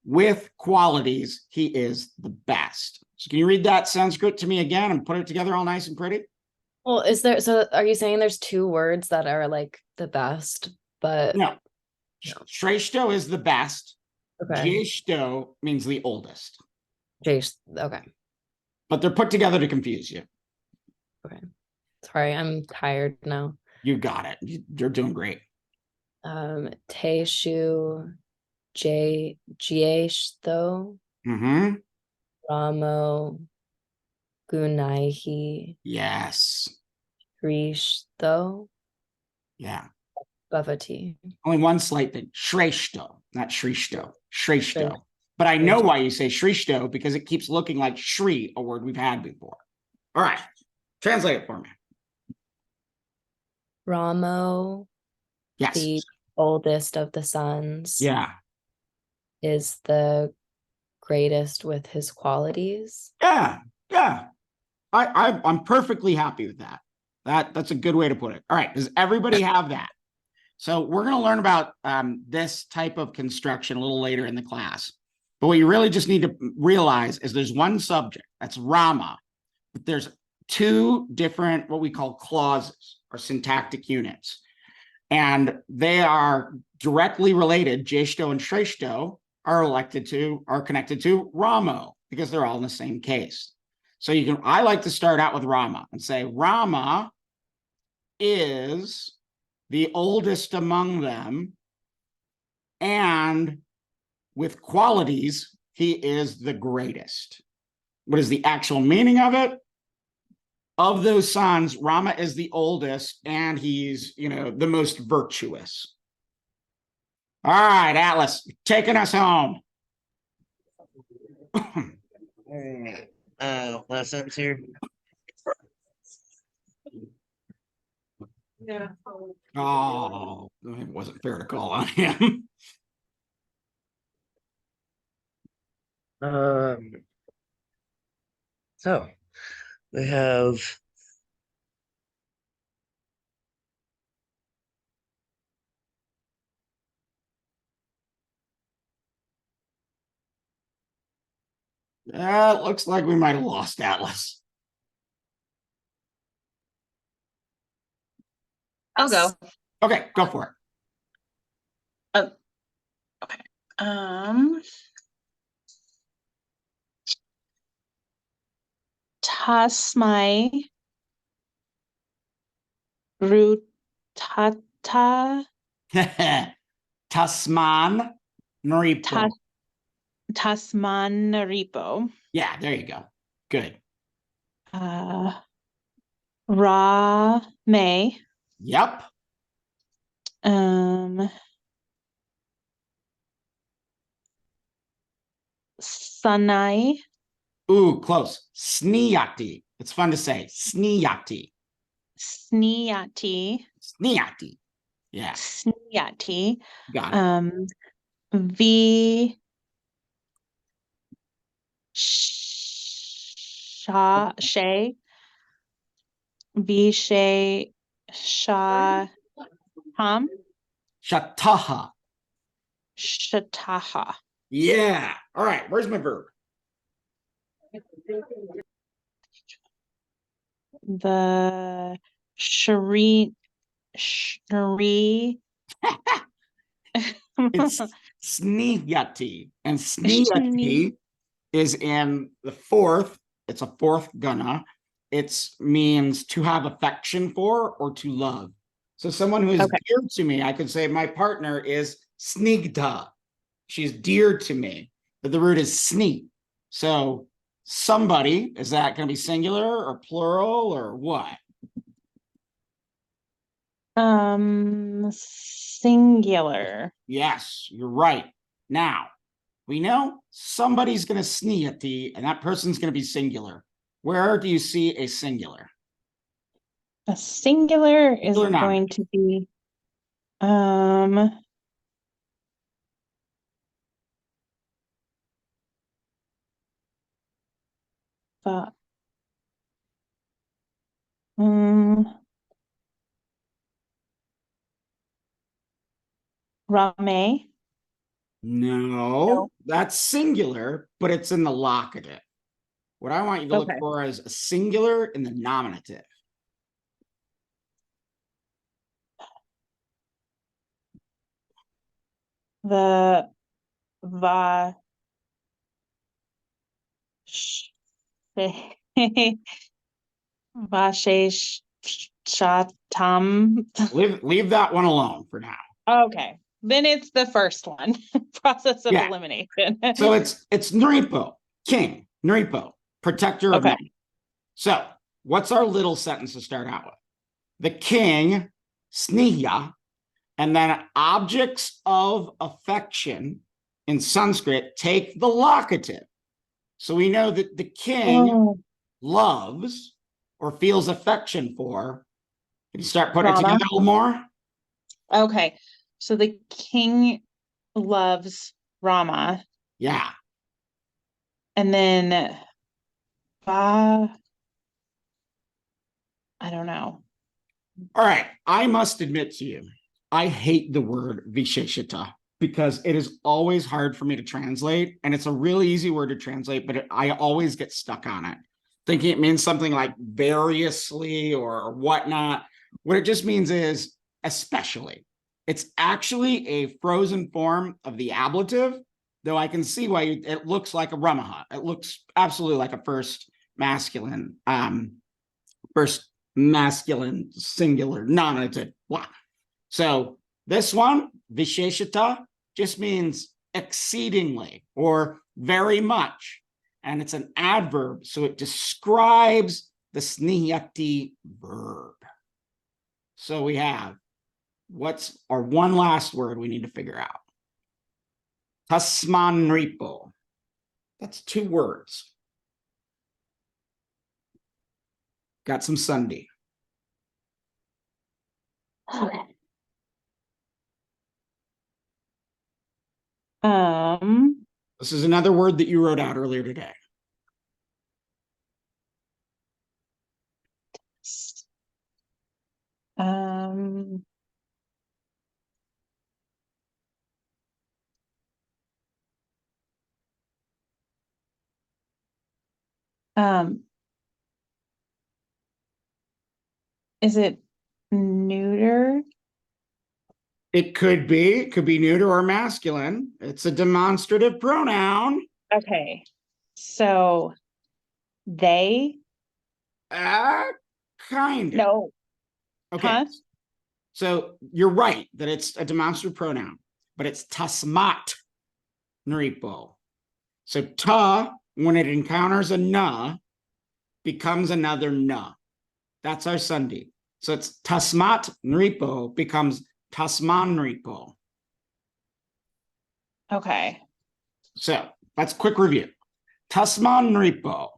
with qualities, he is the best. So can you read that Sanskrit to me again and put it together all nice and pretty? Well, are you saying there's two words that are like the best, but No. Shreshto is the best. okay. Jeshto means the oldest. Okay. But they're put together to confuse you. Sorry, I'm tired now. You got it. You're doing great. Teshu Jeshto Mm-hmm. Ramo Gunaihi Yes. Krishto Yeah. Bhavati. Only one slight thing. Shreshto, not Shrishto. Shreshto. But I know why you say Shrishto because it keeps looking like Shri, a word we've had before. All right. Translate it for me. Ramo, Yes. the oldest of the sons, Yeah. is the greatest with his qualities. Yeah. Yeah. I'm perfectly happy with that. That's a good way to put it. All right. Does everybody have that? So we're going to learn about this type of construction a little later in the class. But what you really just need to realize is there's one subject, that's Rama, but there's two different, what we call clauses or syntactic units. And they are directly related. Jeshto and Shreshto are connected to Ramo because they're all in the same case. So I like to start out with Rama and say Rama is the oldest among them, and with qualities, he is the greatest. What is the actual meaning of it? Of those sons, Rama is the oldest, and he's, the most virtuous. All right, Atlas, taking us home. All right. Last sentence here. Yeah. Oh. it wasn't fair to call on him. Um, so we have It looks like we might have lost Atlas. I'll go. Okay, go for it. Okay. Tasmai Rutata Tasman Naripo. Tasmanaripo. Yeah, there you go. Good. Ra May. Yep. Sanai. Ooh, close. Sneeyati. It's fun to say. Sneeyati. Sneeyati. Sneeyati. Yeah, Sneeyati. got it. V Sha Shay. V Shay Sha Ham. Shataha. Shataha. Yeah. All right. Where's my verb? The Shari. It's sneeyati. And sneeyati is in the fourth. It's a fourth guna. It means to have affection for or to love. So someone who is Okay. dear to me, I could say my partner is snigdha. She's dear to me, but the root is sneak. So somebody, is that going to be singular or plural or what? Singular. Yes, you're right. Now, we know somebody's going to sneeyati, and that person's going to be singular. Where do you see a singular? A singular is Singular noun. going to be the Rame. No, that's singular, but it's in the locative. What I want you to look Okay. for is a singular in the nominative. The Vashishatam. Leave that one alone for now. Okay, then it's the first one. Process of Yeah. elimination. So it's Nripo, king, Nripo, protector of Okay. men. So what's our little sentence to start out with? The king, sneha, and then objects of affection in Sanskrit take the locative. So we know that the king Oh, loves or feels affection for. Can you start putting it Rama. together a little more? Okay, so the king loves Rama, Yeah. and then I don't know. All right. I must admit to you, I hate the word visheshita because it is always hard for me to translate. And it's a really easy word to translate, but I always get stuck on it, thinking it means something like variously or whatnot. What it just means is especially. It's actually a frozen form of the ablative, though I can see why it looks like a ramaha. It looks absolutely like a first masculine singular nominative. Blah. So this one, visheshata, just means exceedingly or very much. And it's an adverb, so it describes the snihati verb. So we have, what's our one last word we need to figure out? Tasmanripo. That's 2 words. Got some Sunday. This is another word that you wrote out earlier today. Um, um, is it neuter? It could be neuter or masculine. It's a demonstrative pronoun. Okay, so they, Kind of. no, Okay. huh? So you're right that it's a demonstrative pronoun, but it's tasmat nripo. So ta, when it encounters a na, becomes another na. That's our Sunday. So it's tasmat nripo becomes tasman nripo. Okay, So that's quick review. Tasman nripo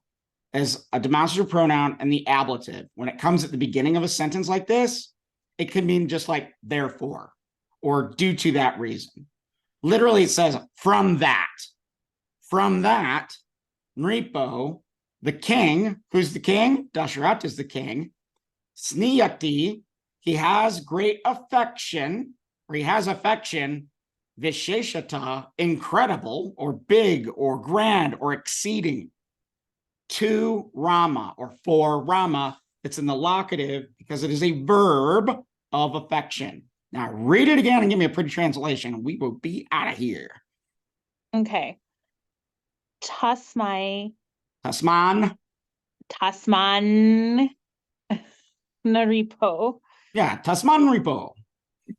is a demonstrative pronoun and the ablative. When it comes at the beginning of a sentence like this, it could mean just like therefore or due to that reason. Literally, it says from that. From that, Nripo, the king, who's the king? Dasharat is the king. Sniyati, he has great affection, or he has affection. Visheshata, incredible, or big, or grand, or exceeding. To Rama, or for Rama, it's in the locative because it is a verb of affection. Now read it again and give me a pretty translation, and we will be out of here. okay. Tasman Tasman. Naripo, Yeah, Tasman Repo.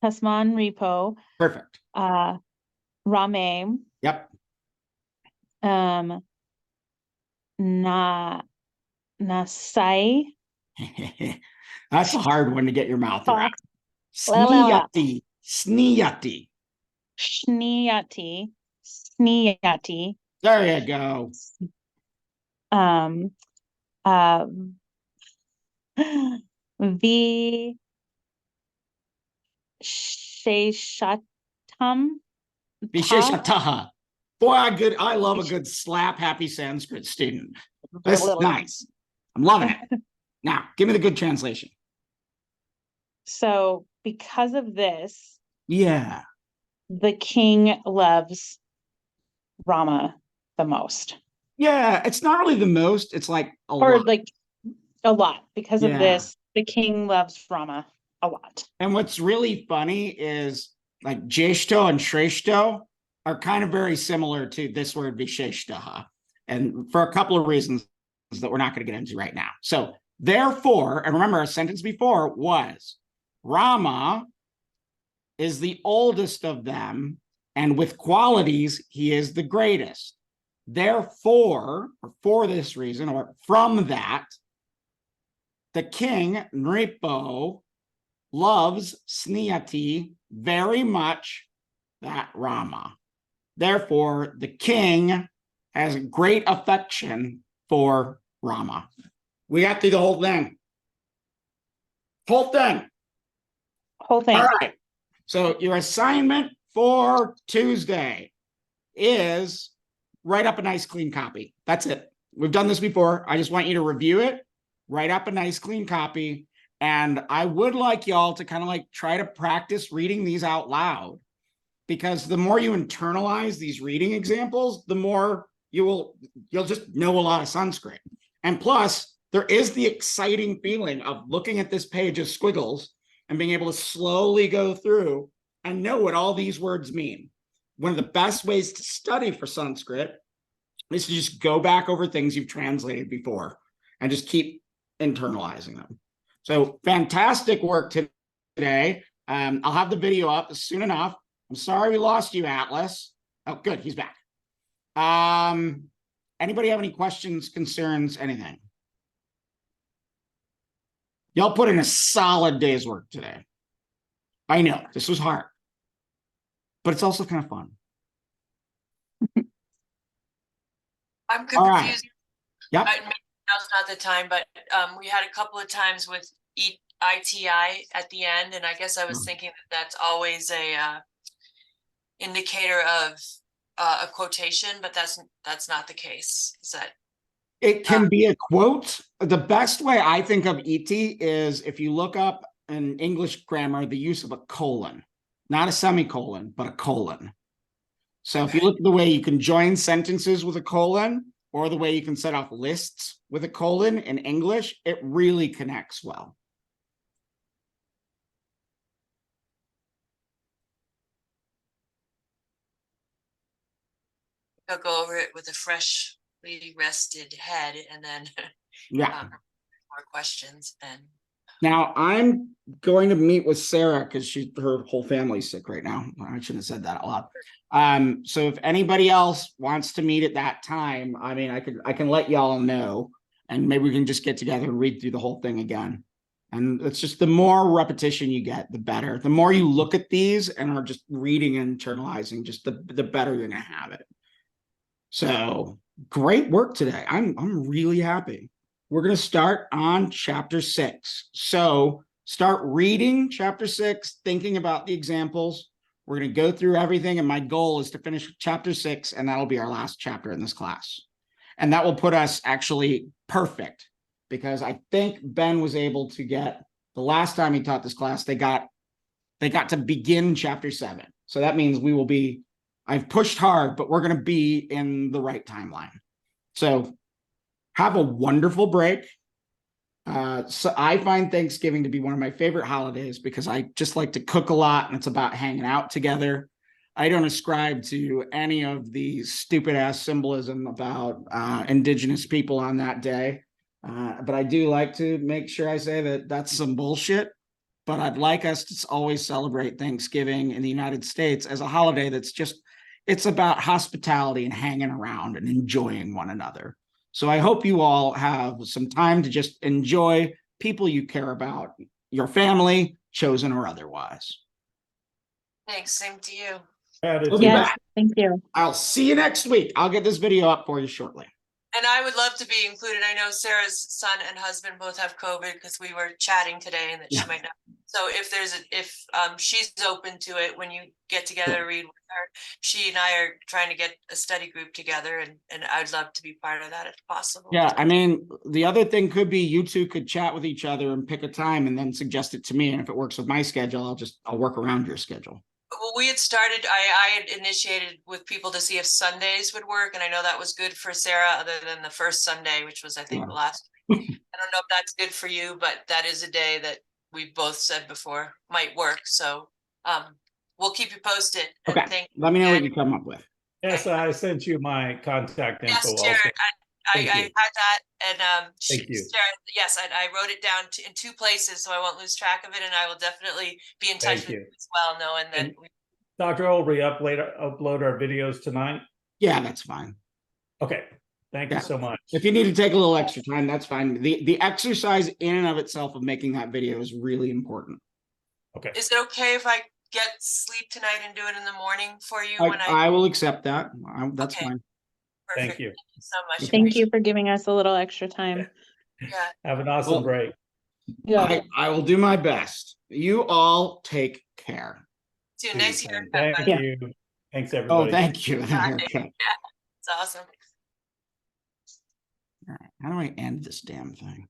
Tasman Repo, Perfect. Rame, Yep. Nasai, That's a hard one to get your mouth Ah, around. la, la, la. Sniyati. Sniyati. Sneati, There you go. um, V Sheshatam, Visheshataha. Boy, I love a good slap happy Sanskrit student. That's nice. I'm loving it. Now, give me the good translation. So because of this, Yeah. the king loves Rama the most, Yeah, it's not really the most, it's like a or lot. like a lot. Because of Yeah. this, the king loves Rama a lot. And what's really funny is like Jeshto and Shreshto are kind of very similar to this word Visheshtaha. And for a couple of reasons that we're not going to get into right now. So therefore, and remember, our sentence before was Rama is the oldest of them, and with qualities, he is the greatest. Therefore, or for this reason, or from that, the king, Nripo, loves Sneati very much, that Rama. Therefore, the king has great affection for Rama. We got through the whole thing. Whole thing. Whole thing. All right. So your assignment for Tuesday is write up a nice clean copy. That's it. We've done this before. I just want you to review it, write up a nice clean copy. And I would like y'all to kind of like try to practice reading these out loud, because the more you internalize these reading examples, the more you'll just know a lot of Sanskrit. And plus, there is the exciting feeling of looking at this page of squiggles and being able to slowly go through and know what all these words mean. One of the best ways to study for Sanskrit is to just go back over things you've translated before and just keep internalizing them. So fantastic work today. I'll have the video up soon enough. I'm sorry we lost you, Atlas. Oh, good, he's back. Anybody have any questions, concerns, anything? Y'all put in a solid day's work today. I know, this was hard, but it's also kind of fun. I'm All right. confused. Yep. Maybe now's not the time, but we had a couple of times with ITI at the end, and I guess I was thinking that that's always a indicator of a quotation, but that's not the case. Is that? It can be a quote. The best way I think of ET is if you look up in English grammar, the use of a colon, not a semicolon, but a colon. So if you look at the way you can join sentences with a colon, or the way you can set off lists with a colon in English, it really connects well. I'll go over it with a freshly rested head and then Yeah. more questions and Now I'm going to meet with Sarah because her whole family's sick right now. I shouldn't have said that a lot. So if anybody else wants to meet at that time, I mean, I can let y'all know, and maybe we can just get together and read through the whole thing again. And it's just the more repetition you get, the better. The more you look at these and are just reading and internalizing, just the better you're gonna have it. So great work today. I'm really happy. We're going to start on chapter 6. So start reading chapter 6, thinking about the examples. We're going to go through everything. And my goal is to finish chapter 6, and that'll be our last chapter in this class. And that will put us actually perfect, because I think Ben was able to get, the last time he taught this class, they got to begin chapter 7. So that means we will be, I've pushed hard, but we're going to be in the right timeline. So have a wonderful break. So I find Thanksgiving to be one of my favorite holidays because I just like to cook a lot, and it's about hanging out together. I don't ascribe to any of the stupid ass symbolism about indigenous people on that day. But I do like to make sure I say that that's some bullshit. But I'd like us to always celebrate Thanksgiving in the United States as a holiday that's just, it's about hospitality and hanging around and enjoying one another. So I hope you all have some time to just enjoy people you care about, your family, chosen or otherwise. thanks, same to you. Gratitude. We'll be Yes, back. thank you. I'll see you next week. I'll get this video up for you shortly. And I would love to be included. I know Sarah's son and husband both have COVID because we were chatting today and that Yeah. she might not. So if she's open to it, when you get together to read with her, she and I are trying to get a study group together, and I'd love to be part of that if possible. Yeah, I mean, the other thing could be you two could chat with each other and pick a time and then suggest it to me. And if it works with my schedule, I'll work around your schedule. Well, we had started, I had initiated with people to see if Sundays would work, and I know that was good for Sarah, other than the first Sunday, which was, I think, Yeah. last week. I don't know if that's good for you, but that is a day that we both said before might work, so we'll keep you posted. And Okay, thank let me know what again. you come up with. Yes, I sent you my contact info Yes, also. Jared, I Thank had you. that, and Thank you. Jared, yes, I wrote it down in 2 places, so I won't lose track of it, and I will definitely be in touch Thank with you. you as well, knowing that And Dr. Old, we upload our videos tonight? Yeah, that's fine. Okay, thank you Yeah. so much. If you need to take a little extra time, that's fine. The exercise in and of itself of making that video is really important. Okay, Is it okay if I get sleep tonight and do it in the morning for you when I will accept that. That's Okay. fine. Perfect. thank you. So much. Thank you for giving us a little extra time. Yeah. Have an awesome Well, break. Yeah. I will do my best. You all take care. See you next year. Thank Yeah. you. Thanks, Oh, everybody. thank you. Bye. Okay. It's awesome. All right. How do I end this damn thing?